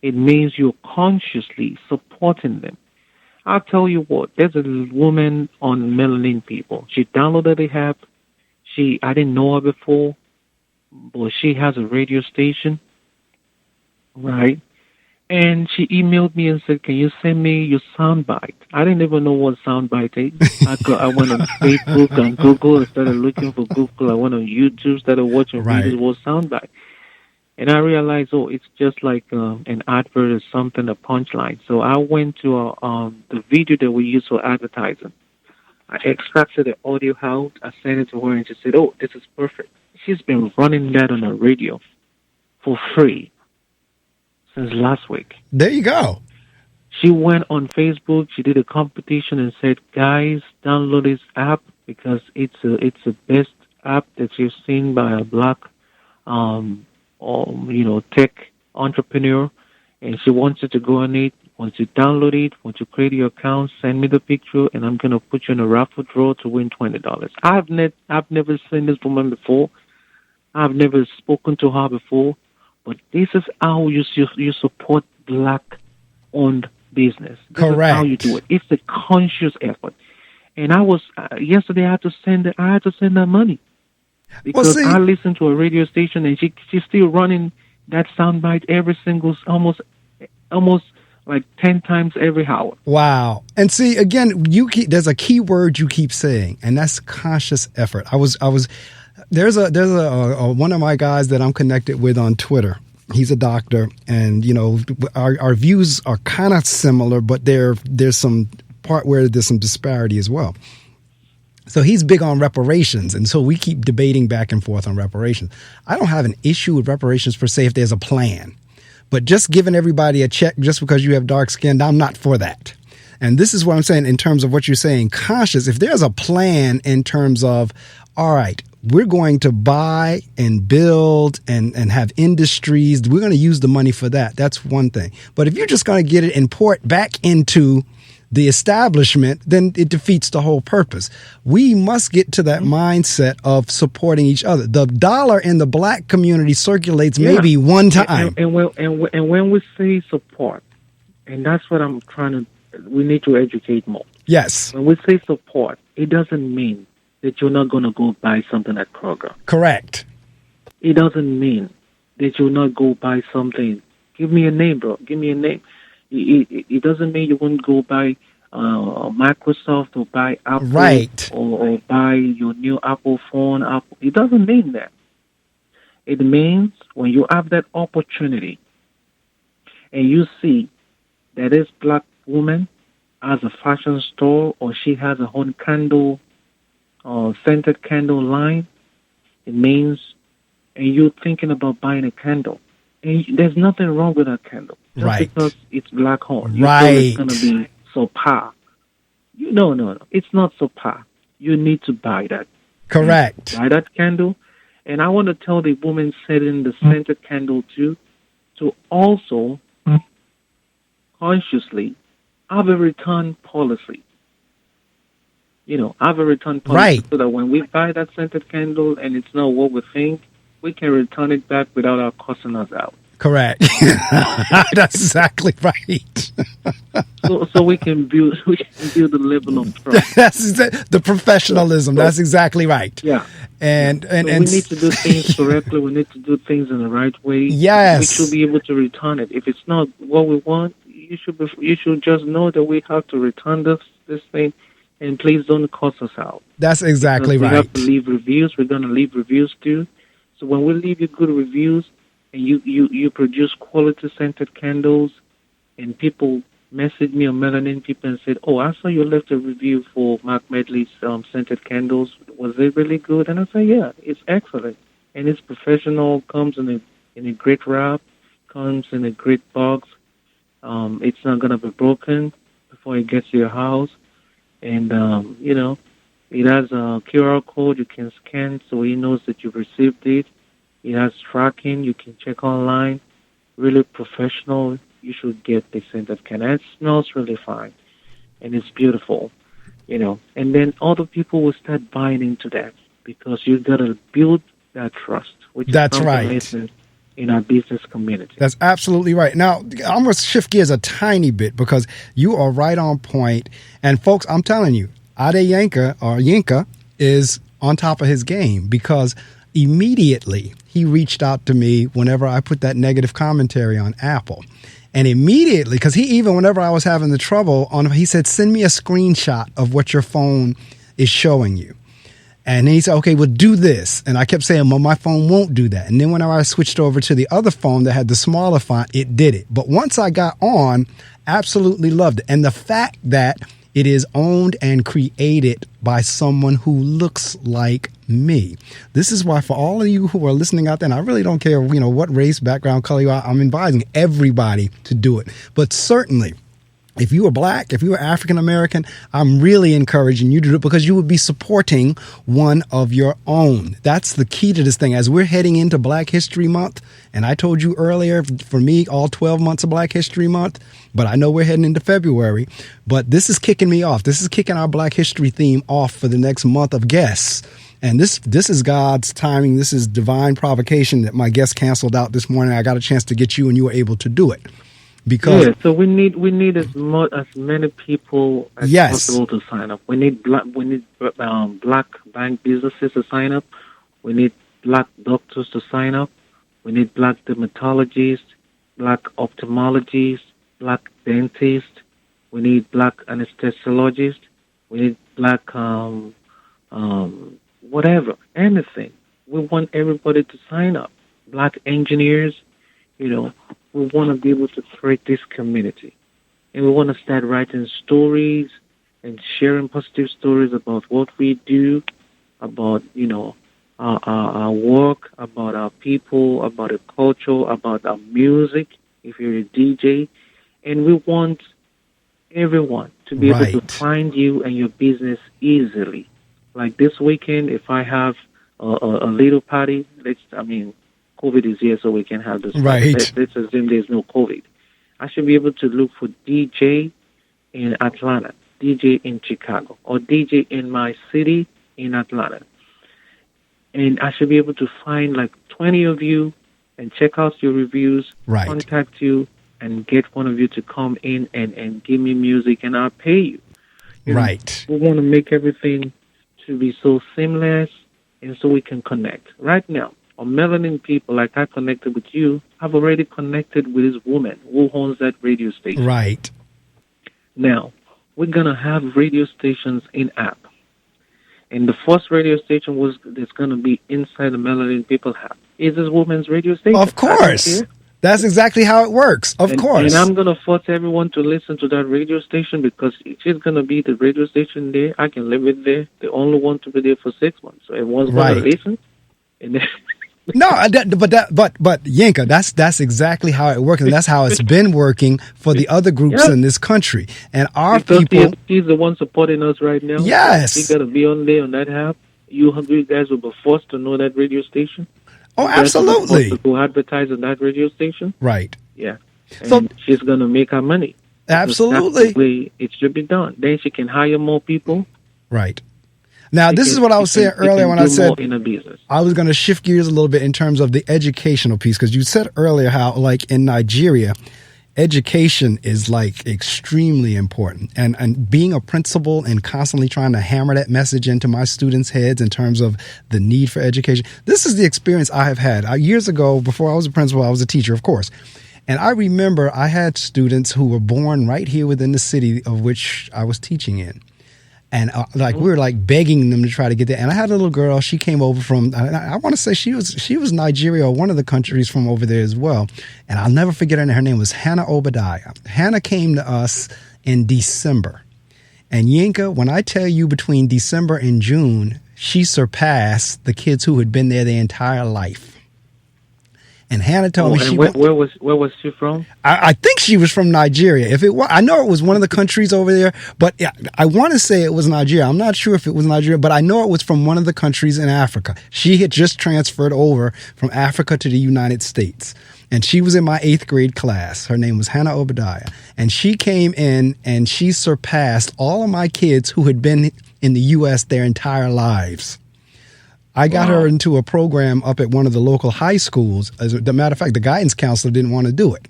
It means you're consciously supporting them. I'll tell you what, there's a woman on Melanin People. She downloaded the app. I didn't know her before, but she has a radio station, right? And she emailed me and said, can you send me your soundbite? I didn't even know what soundbite is. I went on Facebook and Google. I started looking for Google. I went on YouTube, started watching videos, what soundbite. And I realized, it's just like an advert or something, a punchline. So I went to the video that we use for advertising. I extracted the audio out. I sent it to her, and she said, this is perfect. She's been running that on her radio for free since last week. There you go. She went on Facebook. She did a competition and said, guys, download this app because it's the best app that you've seen by a black tech entrepreneur. And she wants you to go on it. Once you download it, once you create your account, send me the picture, and I'm going to put you in a raffle draw to win $20. I've never seen this woman before. I've never spoken to her before. But this is how you support black-owned business. This Correct. is how you do it. It's a conscious effort. And I was yesterday. I had to send her money because I listened to a radio station, and she's still running that soundbite every single, almost like 10 times every hour. Wow. And see, again, there's a key word you keep saying, and that's conscious effort. There's a one of my guys that I'm connected with on Twitter. He's a doctor, and our views are kind of similar, but there's some part where there's some disparity as well. So he's big on reparations, and so we keep debating back and forth on reparations. I don't have an issue with reparations per se if there's a plan, but just giving everybody a check just because you have dark skin, I'm not for that. And this is what I'm saying in terms of what you're saying, conscious. If there's a plan in terms of, all right, we're going to buy and build and have industries, we're going to use the money for that. That's one thing. But if you're just going to get it and pour it back into the establishment, then it defeats the whole purpose. We must get to that mindset of supporting each other. The dollar in the black community circulates maybe one time. And when we say support, and that's what I'm we need to educate more. Yes. When we say support, it doesn't mean that you're not going to go buy something at Kroger. Correct. It doesn't mean that you'll not go buy something. Give me a name, bro. Give me a name. It doesn't mean you won't go buy Microsoft or buy Apple, right, or buy your new Apple phone. It doesn't mean that. It means when you have that opportunity and you see that this black woman has a fashion store or she has her own candle scented candle line, it means, and you're thinking about buying a candle. And there's nothing wrong with that candle. Just because it's black owned. You feel it's going to be so par. No. It's not so par. You need to buy that. Correct. Buy that candle. And I want to tell the woman selling the scented candle too, to also consciously have a return policy. Have a return policy so that when we buy that scented candle and it's not what we think, we can return it back without our cussing us out. Correct. That's exactly right. so we can build the level of trust. That's the professionalism. That's exactly right. Yeah. And we need to do things correctly. We need to do things in the right way. Yes. We should be able to return it. If it's not what we want, you should just know that we have to return this thing. And please don't cuss us out. That's exactly right. We have to leave reviews. We're going to leave reviews too. So when we leave you good reviews and you produce quality scented candles and people message me on Melanin People and said, I saw you left a review for Marc Medley's scented candles. Was it really good? And I say, yeah, it's excellent. And it's professional, comes in a great wrap, comes in a great box. It's not going to be broken before it gets to your house. And, it has a QR code you can scan so he knows that you've received it. It has tracking. You can check online. Really professional. You should get the scented candle. It smells really fine. And it's beautiful, And then other people will start buying into that because you got to build that trust. That's right. In our business community. That's absolutely right. Now, I'm going to shift gears a tiny bit because you are right on point. And folks, I'm telling you, Yinka is on top of his game because immediately he reached out to me whenever I put that negative commentary on Apple. And immediately, because whenever I was having the trouble, he said, send me a screenshot of what your phone is showing you. And he said, okay, well, do this. And I kept saying, well, my phone won't do that. And then whenever I switched over to the other phone that had the smaller font, it did it. But once I got on, absolutely loved it. And the fact that it is owned and created by someone who looks like me. This is why for all of you who are listening out there, and I really don't care, what race, background, color you are, I'm advising everybody to do it. But certainly, if you are black, if you are African American, I'm really encouraging you to do it because you would be supporting one of your own. That's the key to this thing. As we're heading into Black History Month, and I told you earlier, for me, all 12 months of Black History Month, but I know we're heading into February, but this is kicking me off. This is kicking our Black History theme off for the next month of guests. And this is God's timing. This is divine provocation that my guest canceled out this morning. I got a chance to get you and you were able to do it. Because so we need as many people as possible to sign up. We need black bank businesses to sign up. We need black doctors to sign up. We need black dermatologists, black ophthalmologists, black dentists. We need black anesthesiologists. We need black whatever, anything. We want everybody to sign up. Black engineers, we want to be able to create this community. And we want to start writing stories and sharing positive stories about what we do, about, our work, about our people, about our culture, about our music, if you're a DJ. And we want everyone to be able to find you and your business easily. Like this weekend, if I have a little party, COVID is here, so we can have this. Right. Let's assume there's no COVID. I should be able to look for DJ in Atlanta, DJ in Chicago, or DJ in my city in Atlanta. And I should be able to find like 20 of you and check out your reviews, contact you, and get one of you to come in and give me music, and I'll pay you. We want to make everything to be so seamless and so we can connect. Right now, on Melanin People, like I connected with you, I've already connected with this woman who owns that radio station. Right. Now, we're going to have radio stations in app. And the first radio station that's going to be inside the Melanin People app is this woman's radio station. Of course. That's exactly how it works, of course. And I'm going to force everyone to listen to that radio station, because if it's going to be the radio station there, I can live it there. The only one to be there for 6 months. So everyone's going to listen. And then No, but Yinka, that's exactly how it works, and that's how it's been working for the other groups in this country. And our people, he's the one supporting us right now. Yes, you got to be on there on that app. You guys will be forced to know that radio station. Oh, absolutely. To advertise on that radio station. Right. Yeah. And so she's going to make her money. Absolutely. That's the way it should be done. Then she can hire more people. Right. Now, this is what I was saying earlier when I said in a business. I was going to shift gears a little bit in terms of the educational piece, because you said earlier how, like, in Nigeria, education is like extremely important, and being a principal and constantly trying to hammer that message into my students' heads in terms of the need for education. This is the experience I have had. Years ago, before I was a principal, I was a teacher, of course. And I remember I had students who were born right here within the city of which I was teaching in. And we were like begging them to try to get there. And I had a little girl. She came over from, I want to say she was Nigeria, or one of the countries from over there as well. And I'll never forget her name. Her name was Hannah Obadiah. Hannah came to us in December. And Yinka, when I tell you between December and June, she surpassed the kids who had been there their entire life. And Hannah told me where was she from? I think she was from Nigeria. If it was, I know it was one of the countries over there, but I want to say it was Nigeria. I'm not sure if it was Nigeria, but I know it was from one of the countries in Africa. She had just transferred over from Africa to the United States. And she was in my 8th grade class. Her name was Hannah Obadiah. And she came in and she surpassed all of my kids who had been in the U.S. their entire lives. I got her into a program up at one of the local high schools. As a matter of fact, the guidance counselor didn't want to do it.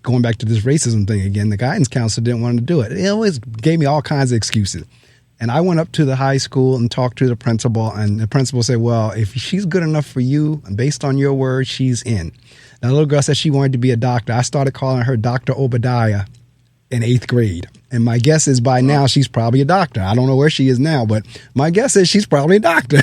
Going back to this racism thing again, the guidance counselor didn't want to do it. It always gave me all kinds of excuses. And I went up to the high school and talked to the principal, and the principal said, well, if she's good enough for you, and based on your word, she's in. Now, the little girl said she wanted to be a doctor. I started calling her Dr. Obadiah in 8th grade. And my guess is by now she's probably a doctor. I don't know where she is now, but my guess is she's probably a doctor.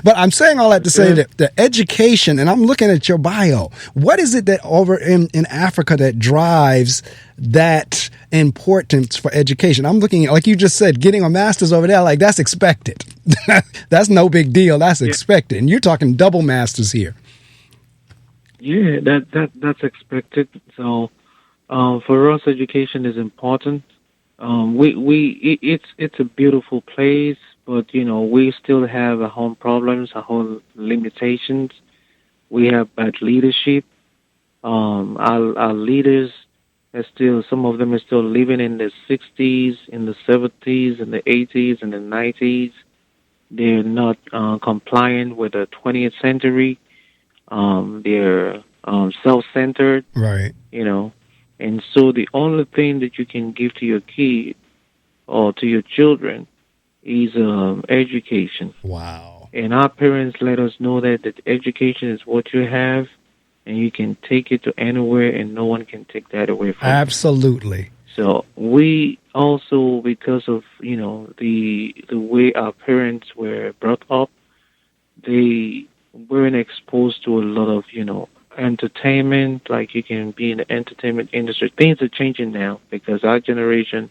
But I'm saying all that to say that the education, and I'm looking at your bio, what is it that over in Africa that drives that importance for education? I'm looking at, like you just said, getting a master's over there, like that's expected. That's no big deal. That's expected. And you're talking double masters here. Yeah, that's expected. So for us, education is important. It's a beautiful place, but we still have our own problems, our own limitations. We have bad leadership. Our leaders are still, some of them are still living in the 60s, in the 70s, in the 80s, and the 90s. They're not compliant with the 20th century. They're self-centered. Right. And so the only thing that you can give to your kid or to your children is education. Wow. And our parents let us know that education is what you have, and you can take it to anywhere, and no one can take that away from you. Absolutely. So we also, because of, the way our parents were brought up, they weren't exposed to a lot of, entertainment, like you can be in the entertainment industry. Things are changing now because our generation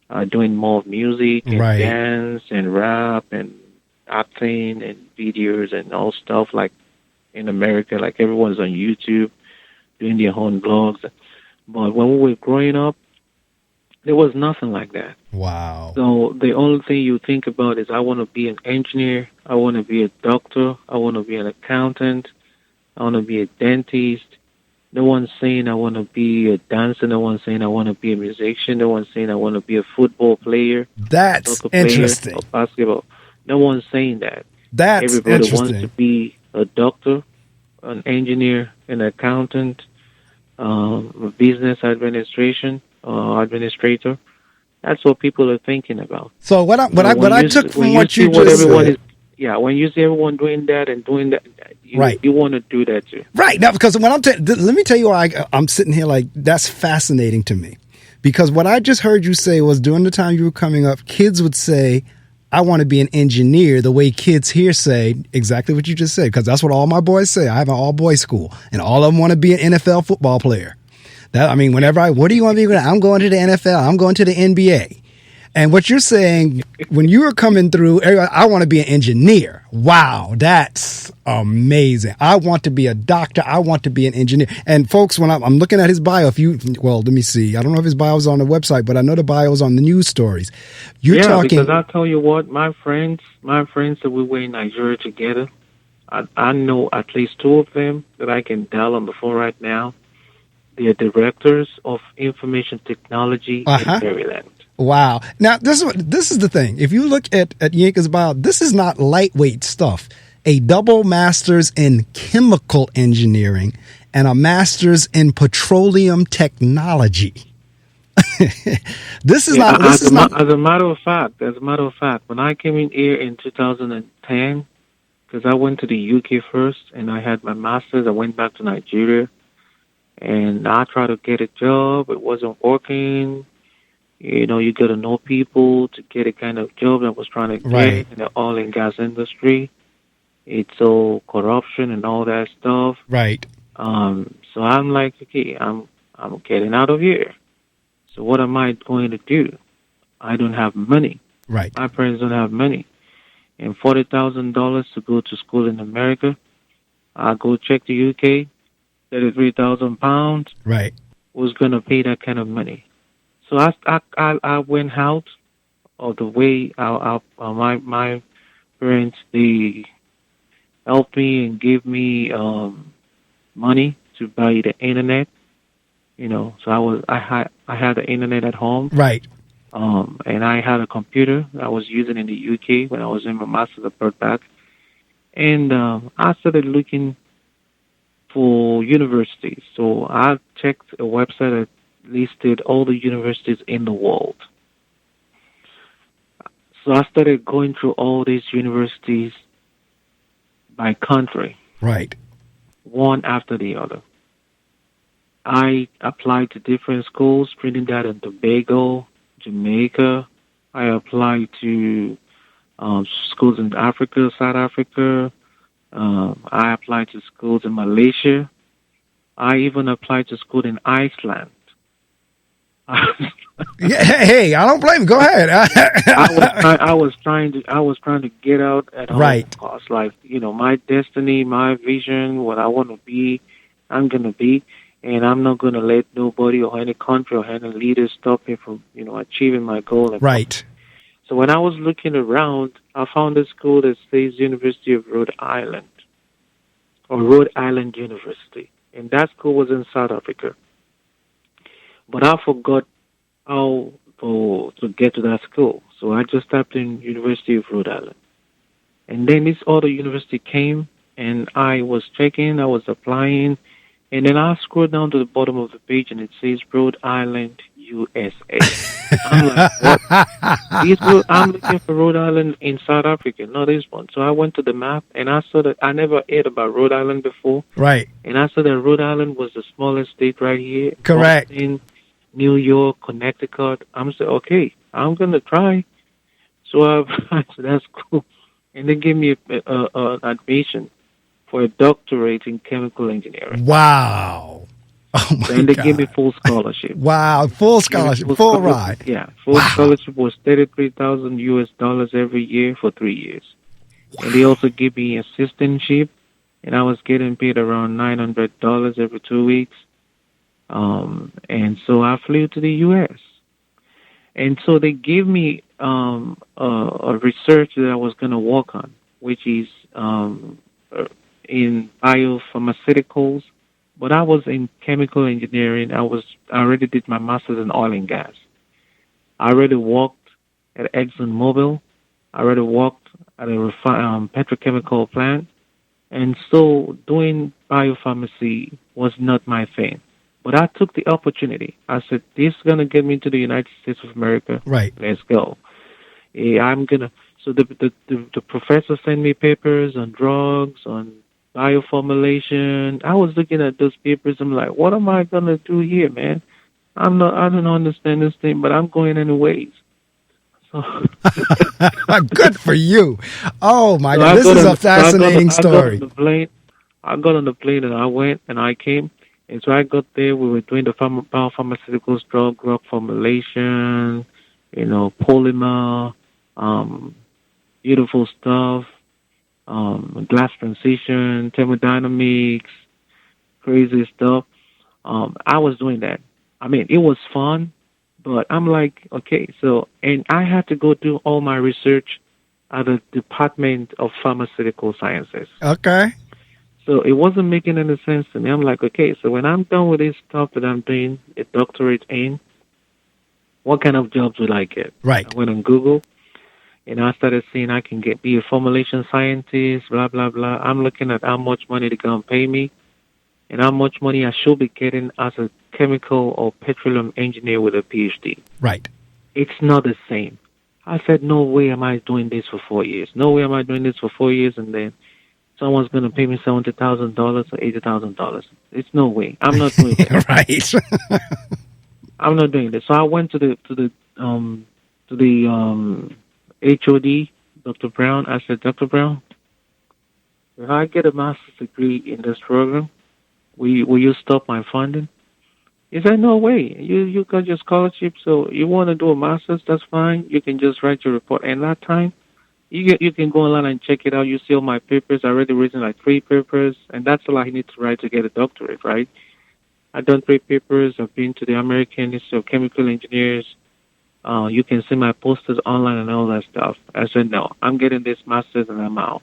are doing more music and dance and rap and acting and videos and all stuff, like in America, like everyone's on YouTube doing their own blogs. But when we were growing up, there was nothing like that. Wow. So the only thing you think about is, I want to be an engineer, I want to be a doctor, I want to be an accountant, I want to be a dentist. No one's saying I want to be a dancer. No one's saying I want to be a musician. No one's saying I want to be a football player. That's interesting. Or basketball. No one's saying that. That's Everybody interesting. wants to be a doctor, an engineer, an accountant, a business administrator. That's what people are thinking about. So what I took from what you just said. When you see everyone doing that, you want to do that too. Right. Now, because when let me tell you why I'm sitting here like, that's fascinating to me. Because what I just heard you say was, during the time you were coming up, kids would say, I want to be an engineer the way kids here say exactly what you just said, because that's what all my boys say. I have an all-boys school, and all of them want to be an NFL football player. What do you want to be? I'm going to the NFL. I'm going to the NBA. And what you're saying, when you were coming through, I want to be an engineer. Wow, that's amazing. I want to be a doctor. I want to be an engineer. And folks, when I'm looking at his bio, let me see. I don't know if his bio is on the website, but I know the bio is on the news stories. Because I'll tell you what, my friends that we were in Nigeria together, I know at least two of them that I can dial on the phone right now. They are directors of information technology in Maryland. Wow. Now, this is the thing. If you look at Yinka's bio, this is not lightweight stuff. A double master's in chemical engineering and a master's in petroleum technology. As a matter of fact, when I came in here in 2010, because I went to the UK first and I had my master's, I went back to Nigeria and I tried to get a job. It wasn't working. You know, you got to know people to get a kind of job that I was trying to get in the oil and gas industry. It's all corruption and all that stuff. Right. So I'm like, okay, I'm getting out of here. So what am I going to do? I don't have money. Right. My parents don't have money. And $40,000 to go to school in America. I go check the UK, £33,000. Right. Was going to pay that kind of money. So I went out of the way. My parents, they helped me and gave me money to buy the internet. You know, so I had the internet at home. Right. And I had a computer I was using in the UK when I was in my master's abroad back. And I started looking for universities. So I checked a website that listed all the universities in the world. So I started going through all these universities by country. Right. One after the other. I applied to different schools, Trinidad and Tobago, Jamaica. I applied to schools in Africa, South Africa. I applied to schools in Malaysia. I even applied to school in Iceland. Hey, I don't blame him. Go ahead. I was trying to get out at all costs. Like, you know, my destiny, my vision, what I want to be, I'm going to be. And I'm not going to let nobody or any country or any leader stop me from, you know, achieving my goal. Right. So when I was looking around, I found a school that says University of Rhode Island, or Rhode Island University. And that school was in South Africa. But I forgot how to get to that school. So I just typed in University of Rhode Island. And then this other university came, and I was checking, I was applying, and then I scrolled down to the bottom of the page, and it says Rhode Island, USA. I'm like, what? I'm looking for Rhode Island in South Africa, not this one. So I went to the map, and I saw that I never heard about Rhode Island before. Right. And I saw that Rhode Island was the smallest state right here. Correct. Boston, New York, Connecticut. I'm saying, okay, I'm going to try. So I applied to that school, and they gave me an admission for a doctorate in chemical engineering. Wow. Oh my God. And they gave me full scholarship. Wow, full scholarship, full ride. Yeah, full scholarship was $33,000 every year for 3 years. And they also gave me assistantship, and I was getting paid around $900 every 2 weeks. And so I flew to the U.S. And so they gave me a research that I was going to work on, which is in biopharmaceuticals. But I was in chemical engineering. I already did my master's in oil and gas. I already worked at ExxonMobil. I already worked at a petrochemical plant. And so doing biopharmacy was not my thing. But I took the opportunity. I said, this is going to get me to the United States of America. Right. Let's go. So the professor sent me papers on drugs, on bioformulation. I was looking at those papers. I'm like, what am I going to do here, man? I don't understand this thing, but I'm going anyways. Good for you. Oh my So God, this is a fascinating story. I got on the plane and I went and I came. And so I got there. We were doing the biopharmaceuticals, drug formulation, polymer, beautiful stuff, glass transition, thermodynamics, crazy stuff. I was doing that. I mean, it was fun, but I'm like, okay, and I had to go do all my research at the Department of Pharmaceutical Sciences. Okay. So it wasn't making any sense to me. I'm like, okay, so when I'm done with this stuff that I'm doing a doctorate in, what kind of jobs will I get? Right. I went on Google, and I started seeing I can be a formulation scientist, blah, blah, blah. I'm looking at how much money they're going to pay me and how much money I should be getting as a chemical or petroleum engineer with a PhD. Right. It's not the same. I said, no way am I doing this for 4 years. No way am I doing this for 4 years and then someone's going to pay me $70,000 or $80,000. It's no way. I'm not doing that. Right. I'm not doing this. So I went to the HOD, Dr. Brown. I said, Dr. Brown, if I get a master's degree in this program, will you stop my funding? He said, no way. You got your scholarship, so you want to do a master's, that's fine. You can just write your report. And that time, you can go online and check it out. You see all my papers. I already written like 3 papers, and that's all I need to write to get a doctorate, right? I've done 3 papers. I've been to the American Institute of Chemical Engineers. You can see my posters online and all that stuff. I said, no, I'm getting this master's and I'm out.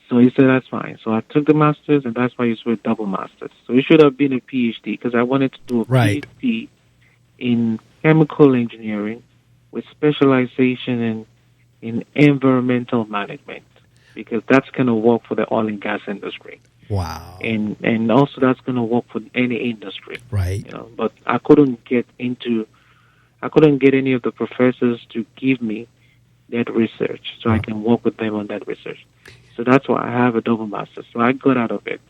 So he said, that's fine. So I took the master's, and that's why you saw a double master's. So it should have been a PhD because I wanted to do a PhD in chemical engineering with specialization in environmental management because that's going to work for the oil and gas industry. Wow. And also that's going to work for any industry. Right. But I couldn't get any of the professors to give me that research so I can work with them on that research. So that's why I have a double master's. So I got out of it.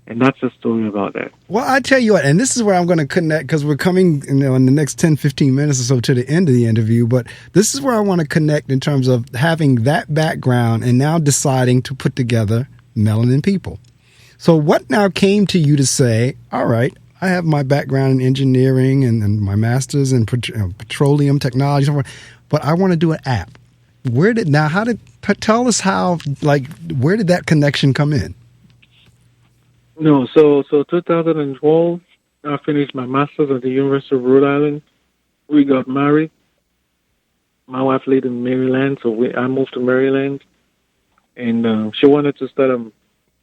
And that's the story about that. Well, I tell you what, and this is where I'm going to connect because we're coming in the next 10, 15 minutes or so to the end of the interview. But this is where I want to connect in terms of having that background and now deciding to put together Melanin People. So what now came to you to say, all right, I have my background in engineering and my master's in petroleum technology, but I want to do an app. Tell us how, where did that connection come in? No, so 2012, I finished my master's at the University of Rhode Island. We got married. My wife lived in Maryland, so I moved to Maryland. And she wanted to start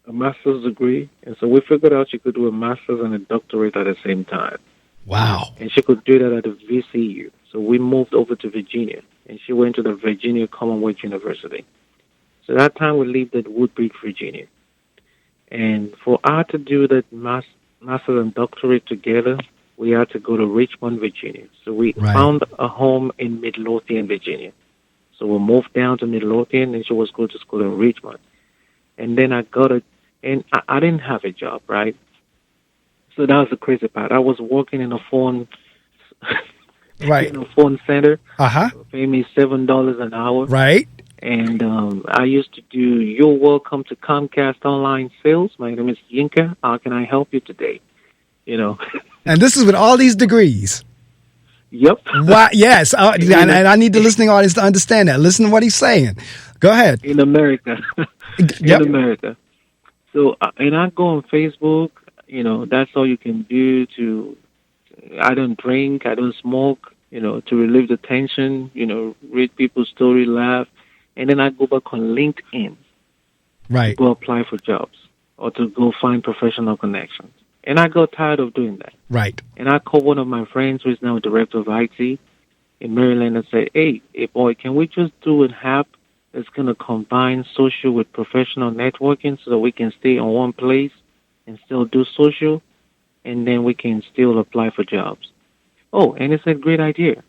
a master's degree. And so we figured out she could do a master's and a doctorate at the same time. Wow. And she could do that at the VCU. So we moved over to Virginia. And she went to the Virginia Commonwealth University. So that time we lived at Woodbridge, Virginia. And for her to do that master's and doctorate together, we had to go to Richmond, Virginia. So we found a home in Midlothian, Virginia. So we moved down to Midlothian, and she was going to school in Richmond. And then I got it, and I didn't have a job, right? So that was the crazy part. I was working in a phone, in a phone center. Paying me $7 an hour. Right. And I used to do You're Welcome to Comcast Online Sales. My name is Yinka. How can I help you today? And this is with all these degrees. Yep. Wow, yes. And I need the listening audience to understand that. Listen to what he's saying. Go ahead. In America. In America. So, and I go on Facebook. That's all you can do I don't drink. I don't smoke, to relieve the tension, read people's story, laugh. And then I go back on LinkedIn. Right. To go apply for jobs or to go find professional connections. And I got tired of doing that. Right. And I called one of my friends who is now director of IT in Maryland and said, hey boy, can we just do an app that's going to combine social with professional networking so that we can stay on one place and still do social, and then we can still apply for jobs. Oh, and it's a great idea.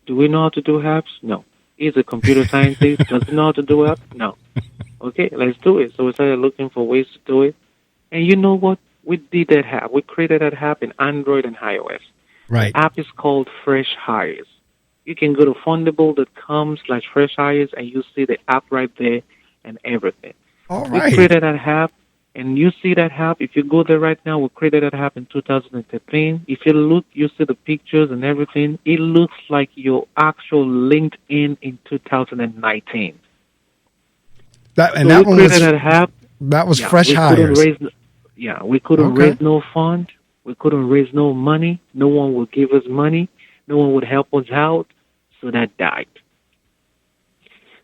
Do we know how to do apps? No. He's a computer scientist. Does he know how to do apps? No. Okay, let's do it. So we started looking for ways to do it. And you know what? We did that app. We created that app in Android and iOS. Right. The app is called Fresh Hires. You can go to fundable.com/fresh hires and you see the app right there and everything. All We right. created that app, and you see that app. If you go there right now, we created that app in 2013. If you look, you see the pictures and everything. It looks like your actual LinkedIn in 2019. That So we created that app. fresh we hires. we couldn't Okay. raise no fund. We couldn't raise no money. No one would give us money. No one would help us out. So that died.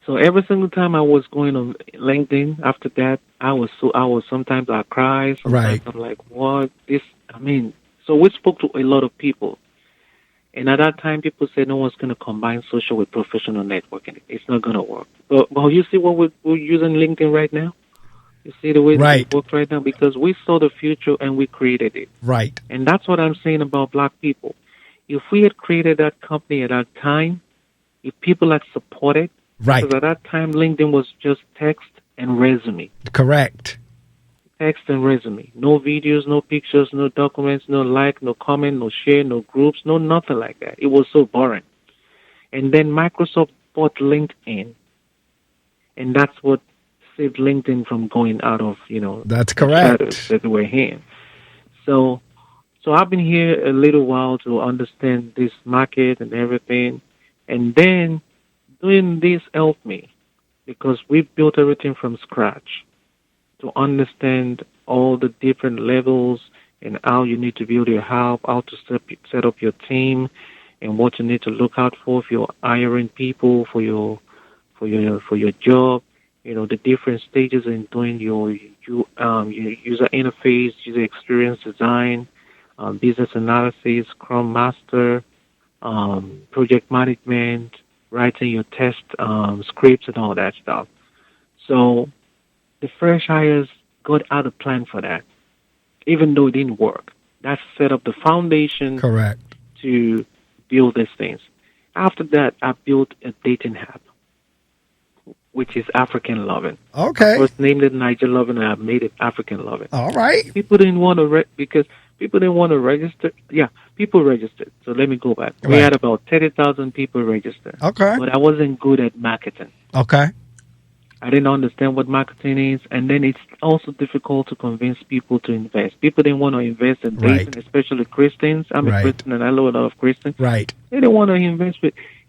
So every single time I was going on LinkedIn after that, I was sometimes I cry, sometimes Right. I'm like, what? So we spoke to a lot of people. And at that time, people said no one's going to combine social with professional networking. It's not going to work. But you see what we're using LinkedIn right now? You see the way Right. it works right now? Because we saw the future and we created it. Right. And that's what I'm saying about black people. If we had created that company at that time, if people had supported, Right. because at that time, LinkedIn was just text and resume. Correct. Text and resume. No videos, no pictures, no documents, no like, no comment, no share, no groups, no nothing like that. It was so boring. And then Microsoft bought LinkedIn. And that's what saved LinkedIn from going out of, That's the correct. shadows that we're in. So I've been here a little while to understand this market and everything. And then doing this helped me because we built everything from scratch to understand all the different levels and how you need to build your house, how to set up your team, and what you need to look out for if you're hiring people for your job. The different stages in doing your user interface, user experience design, business analysis, Scrum Master, project management, writing your test scripts and all that stuff. So the fresh hires got out a plan for that, even though it didn't work. That set up the foundation Correct. to build these things. After that, I built a dating app, which is African loving. Okay. I first named it Niger loving, and I made it African loving. All right. People didn't want to because people didn't want to register. Yeah, people registered. So let me go back. We Right. had about 30,000 people register. Okay. But I wasn't good at marketing. Okay. I didn't understand what marketing is, and then it's also difficult to convince people to invest. People didn't want to invest in dating, Right. especially Christians. I'm Right. a Christian, and I know a lot of Christians. Right. They didn't want to invest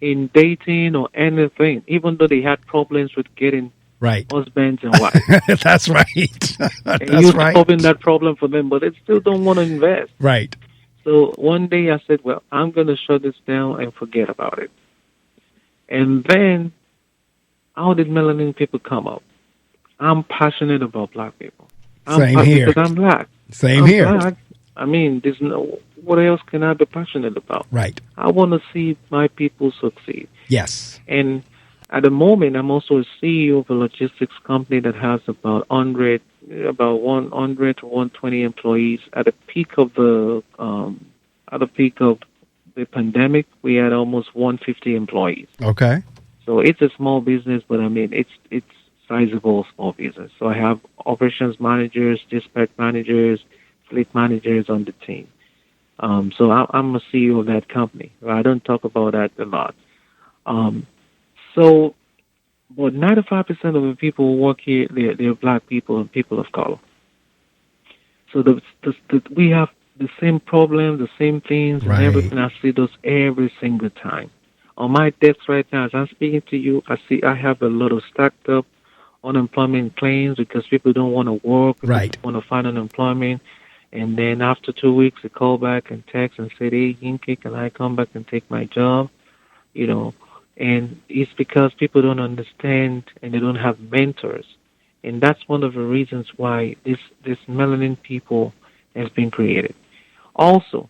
in dating or anything, even though they had problems with getting Right. husbands and wives. That's right. And That's you're right. solving that problem for them, but they still don't want to invest. Right. So one day I said, well, I'm going to shut this down and forget about it. And then, how did melanin people come up? I'm passionate about black people. Same here. Because I'm black. Same I'm here. black. I mean, what else can I be passionate about? Right. I want to see my people succeed. Yes. And at the moment, I'm also a CEO of a logistics company that has about 100 to 120 employees. At the peak of the pandemic, we had almost 150 employees. Okay. So it's a small business, but I mean it's sizable small business. So I have operations managers, dispatch managers, fleet managers on the team. So I'm a CEO of that company. I don't talk about that a lot. But 95% of the people who work here, they're black people and people of color. So we have the same problems, the same things, Right. and everything. I see those every single time. On my desk right now, as I'm speaking to you, I have a lot of stacked up unemployment claims because people don't want to work, Right. people want to find unemployment. And then after 2 weeks, they call back and text and say, hey, Yinka, can I come back and take my job? And it's because people don't understand and they don't have mentors. And that's one of the reasons why this melanin people has been created. Also,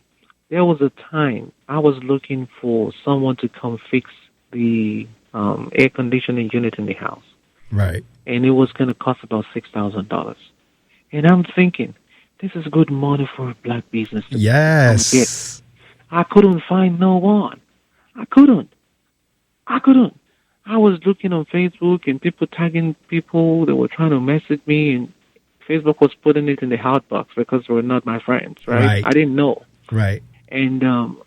there was a time I was looking for someone to come fix the air conditioning unit in the house. Right. And it was going to cost about $6,000. And I'm thinking, this is good money for a black business. Yes. I couldn't find no one. I couldn't. I was looking on Facebook and people tagging people that were trying to message me, and Facebook was putting it in the hot box because they were not my friends, right? Right. I didn't know. Right. And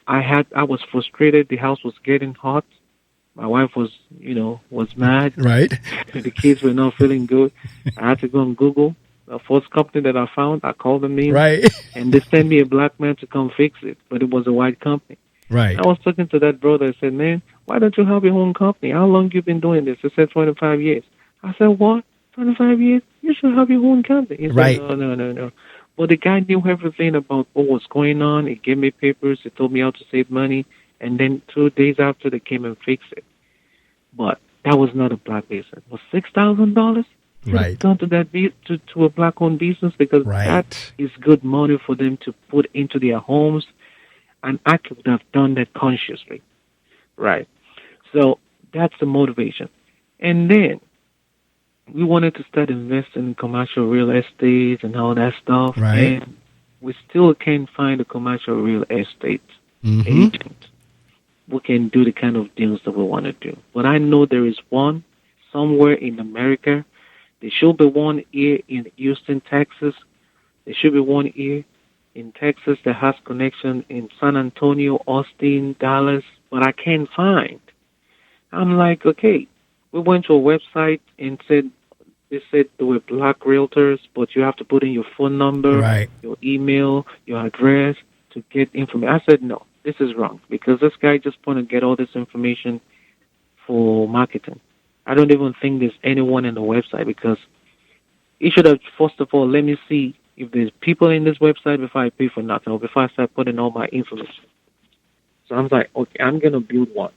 I was frustrated. The house was getting hot. My wife was mad. Right. The kids were not feeling good. I had to go on Google. The first company that I found, I called them in. Right. And they sent me a black man to come fix it, but it was a white company. Right. I was talking to that brother. I said, man, why don't you have your own company? How long you been doing this? He said, 25 years. I said, what? 25 years? You should have your own company. He Right. said, no. But the guy knew everything about what was going on. He gave me papers. He told me how to save money. And then 2 days after, they came and fixed it. But that was not a black business. It was $6,000. Right. Gone to that to a black-owned business because that is good money for them to put into their homes. And I could have done that consciously. Right. So that's the motivation. And then we wanted to start investing in commercial real estate and all that stuff. Right. And we still can't find a commercial real estate Mm-hmm. agent who can do the kind of deals that we want to do. But I know there is one somewhere in America. There should be one here in Houston, Texas. There should be one here in Texas that has connection in San Antonio, Austin, Dallas, but I can't find. I'm like, okay, we went to a website and they said there were black realtors, but you have to put in your phone number, Right. your email, your address to get information. I said, no, this is wrong because this guy just want to get all this information for marketing. I don't even think there's anyone in the website because he should have, first of all, let me see if there's people in this website before I pay for nothing or before I start putting all my information. So I was like, okay, I'm going to build one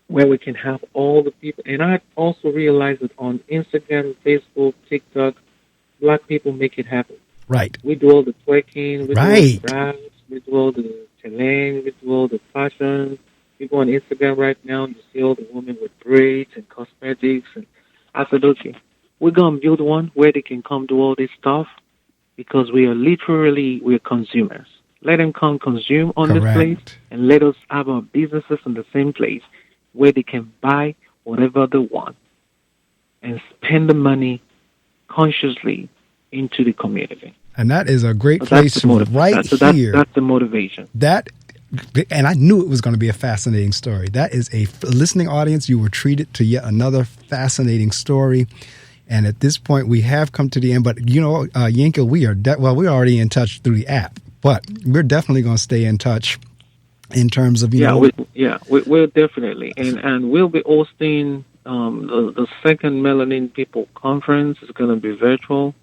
where we can have all the people. And I also realized that on Instagram, Facebook, TikTok, black people make it happen. Right. We do all the twerking, we do all Right. the raps, we do all the talent, we do all the fashion. You go on Instagram right now, you see all the women with braids and cosmetics. And I said, okay, we're going to build one where they can come do all this stuff because we're consumers. Let them come consume on this place and let us have our businesses in the same place where they can buy whatever they want and spend the money consciously into the community. And that is a great place here. That's the motivation. And I knew it was going to be a fascinating story. That is a listening audience. You were treated to yet another fascinating story. And at this point, we have come to the end. But, Yinka, we're already in touch through the app. But we're definitely going to stay in touch in terms of, we'll definitely. And we'll be hosting the second Melanin People Conference. It's going to be virtual.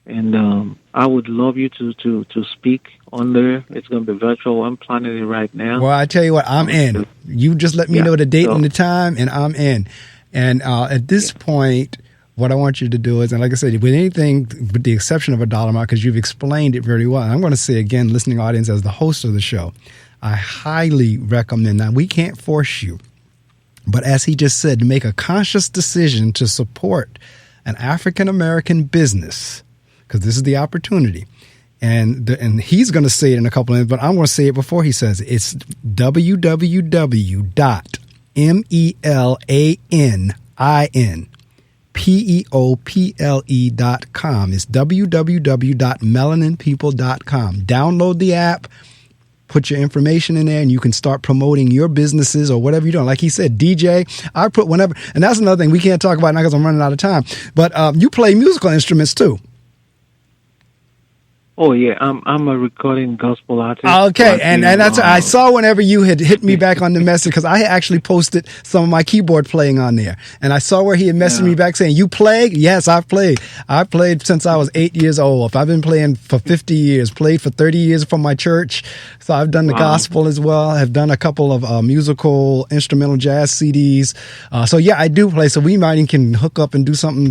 And I would love you to speak on there. It's going to be virtual. I'm planning it right now. Well, I tell you what, I'm in. You just let me know the date and the time, and I'm in. And at this point, what I want you to do is, and like I said, with anything, with the exception of a dollar amount, because you've explained it very well, and I'm going to say again, listening audience, as the host of the show, I highly recommend, now we can't force you, but as he just said, to make a conscious decision to support an African-American business, because this is the opportunity. And he's going to say it in a couple of minutes, but I'm going to say it before he says it. It's www.melaninpeople.com. It's www.melaninpeople.com. Download the app, put your information in there, and you can start promoting your businesses or whatever you're doing. Like he said, DJ, I put whenever, and that's another thing we can't talk about now because I'm running out of time, but you play musical instruments too. Oh yeah, I'm a recording gospel artist. Okay, and that's I saw whenever you had hit me back on the message because I had actually posted some of my keyboard playing on there, and I saw where he had messaged me back saying, "You play?" Yes, I've played. I've played since I was 8 years old. I've been playing for 50 years. Played for 30 years for my church, so I've done the gospel as well. I've done a couple of musical instrumental jazz CDs. So yeah, I do play. So we might can hook up and do something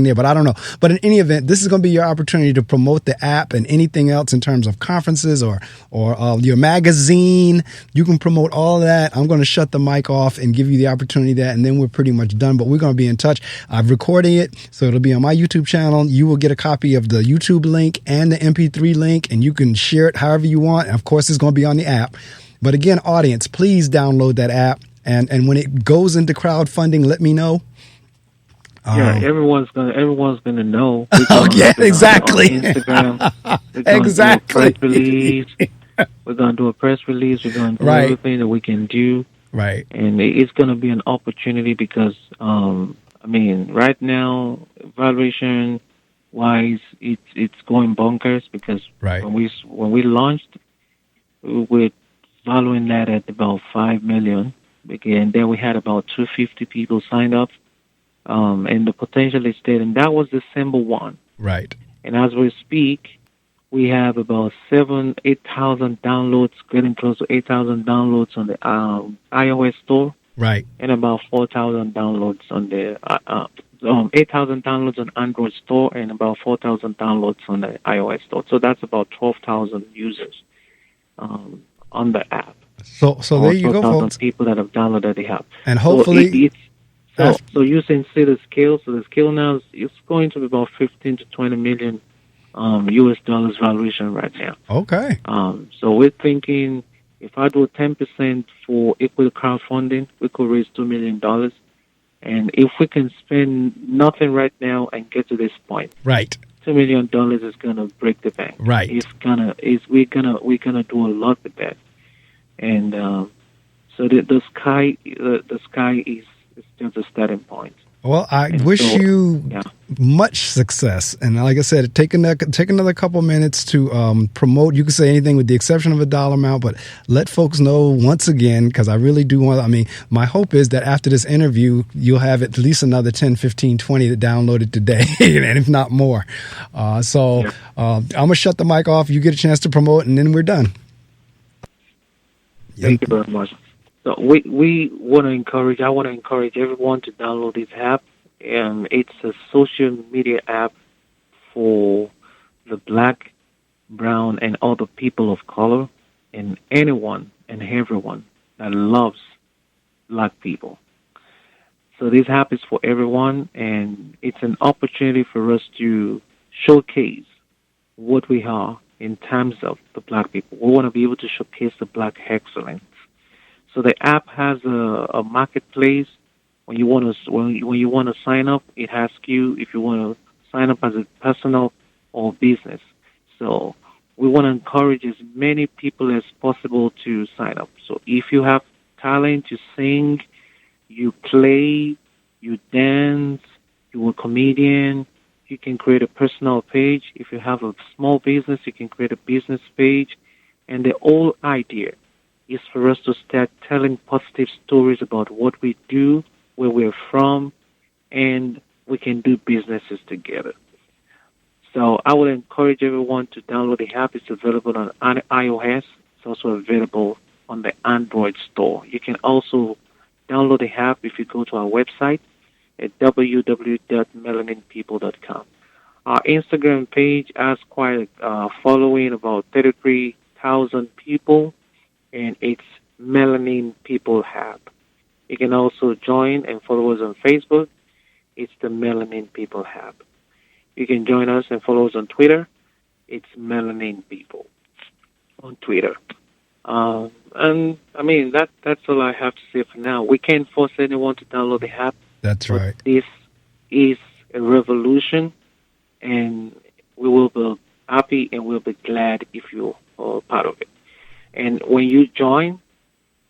there, but I don't know. But in any event, this is going to be your opportunity to promote the app and anything else in terms of conferences or your magazine. You can promote all of that. I'm going to shut the mic off and give you the opportunity of that, and then we're pretty much done. But we're going to be in touch. I've recorded it, so it'll be on my YouTube channel. You will get a copy of the YouTube link and the MP3 link, and you can share it however you want. And of course, it's going to be on the app. But again, audience, please download that app. And when it goes into crowdfunding, let me know. Yeah, everyone's gonna know. Oh yeah, exactly. On Instagram, we're gonna Exactly. do a press release. We're gonna do a press release. We're gonna do Right. everything that we can do, Right. and it's gonna be an opportunity because, I mean, right now, valuation wise, it's going bonkers because Right. when we launched, we're valuing that at about $5 million. And then we had about 250 people signed up. And the potential is there. And that was December 1. Right. And as we speak, we have about 8,000 downloads, getting close to 8,000 downloads on the iOS store. Right. And about 4,000 downloads on the 8,000 downloads on Android store and about 4,000 downloads on the iOS store. So that's about 12,000 users on the app. So there you go, folks. People that have downloaded the app. And hopefully, so you can see the scale. So the scale now is going to be about 15 to 20 million US dollars valuation right now. Okay. So we're thinking if I do 10% for equity crowdfunding, we could raise $2 million. And if we can spend nothing right now and get to this point, right, $2 million is gonna break the bank. Right. We're gonna do a lot with that. And so the sky is just a starting point. Well, I wish you much success. And like I said, take another couple minutes to promote. You can say anything with the exception of a dollar amount, but let folks know once again, because I really do want, I mean, my hope is that after this interview, you'll have at least another 10, 15, 20 that downloaded today, and if not more. I'm going to shut the mic off. You get a chance to promote, and then we're done. Thank you very much. So we want to encourage. I want to encourage everyone to download this app. It's a social media app for the Black, brown, and other people of color, and anyone and everyone that loves Black people. So this app is for everyone, and it's an opportunity for us to showcase what we are in terms of the Black people. We want to be able to showcase the Black excellence. So the app has a marketplace. When you want to sign up, it asks you if you want to sign up as a personal or business. So we want to encourage as many people as possible to sign up. So if you have talent, you sing, you play, you dance, you're a comedian, you can create a personal page. If you have a small business, you can create a business page. And the whole idea is for us to start telling positive stories about what we do, where we're from, and we can do businesses together. So I would encourage everyone to download the app. It's available on iOS. It's also available on the Android store. You can also download the app if you go to our website at www.melaninpeople.com. Our Instagram page has quite a following, about 33,000 people, and it's MelaninPeople App. You can also join and follow us on Facebook. It's the MelaninPeople App. You can join us and follow us on Twitter. It's MelaninPeople on Twitter. And I mean, that's all I have to say for now. We can't force anyone to download the app. That's right. This is a revolution, and we will be happy and we'll be glad if you are part of it. And when you join,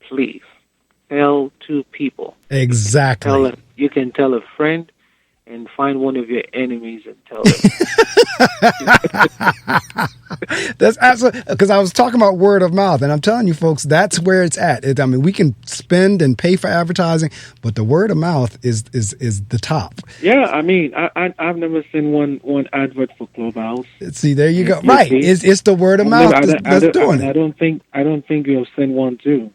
please tell 2 people. Exactly. You can tell a friend and find one of your enemies and tell them. That's absolutely, because I was talking about word of mouth, and I'm telling you folks, that's where it's at. I mean, we can spend and pay for advertising, but the word of mouth is the top. Yeah, I mean, I've never seen one advert for Clubhouse. See, there you go. Right, it's the word of mouth that's doing it. I don't think you have seen one too.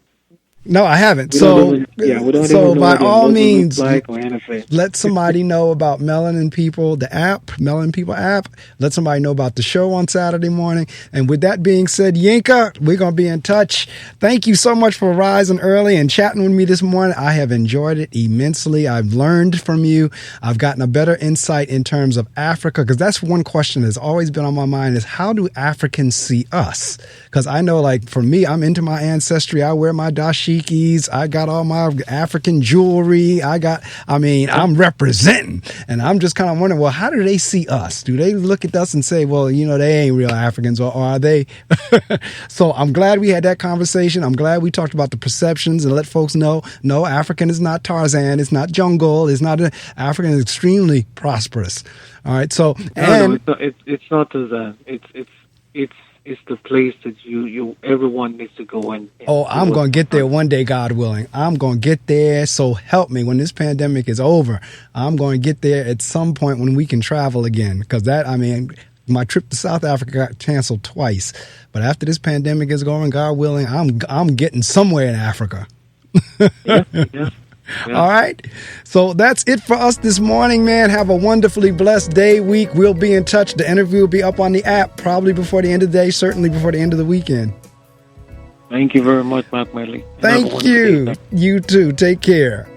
No, I haven't. We don't even by all means, like or anything. Let somebody know about Melanin People, the app, Melanin People app. Let somebody know about the show on Saturday morning. And with that being said, Yinka, we're going to be in touch. Thank you so much for rising early and chatting with me this morning. I have enjoyed it immensely. I've learned from you. I've gotten a better insight in terms of Africa, because that's one question that's always been on my mind is how do Africans see us? Because I know, like, for me, I'm into my ancestry. I wear my dashiki. dashikis. I got all my African jewelry. I'm representing. And I'm just kind of wondering, well, how do they see us? Do they look at us and say, well, they ain't real Africans, or are they? So I'm glad we had that conversation. I'm glad we talked about the perceptions and let folks know, no, African is not Tarzan. It's not jungle. It's not African is extremely prosperous. All right. So, it's not Tarzan. It's the place that everyone needs to go in. I'm going to get there one day, God willing. I'm going to get there. So help me when this pandemic is over. I'm going to get there at some point when we can travel again. Because my trip to South Africa got canceled twice. But after this pandemic is going, God willing, I'm getting somewhere in Africa. Yeah. All right. So that's it for us this morning, man. Have a wonderfully blessed day, week. We'll be in touch. The interview will be up on the app probably before the end of the day, certainly before the end of the weekend. Thank you very much, Marc Medley. Thank you. You too. Take care.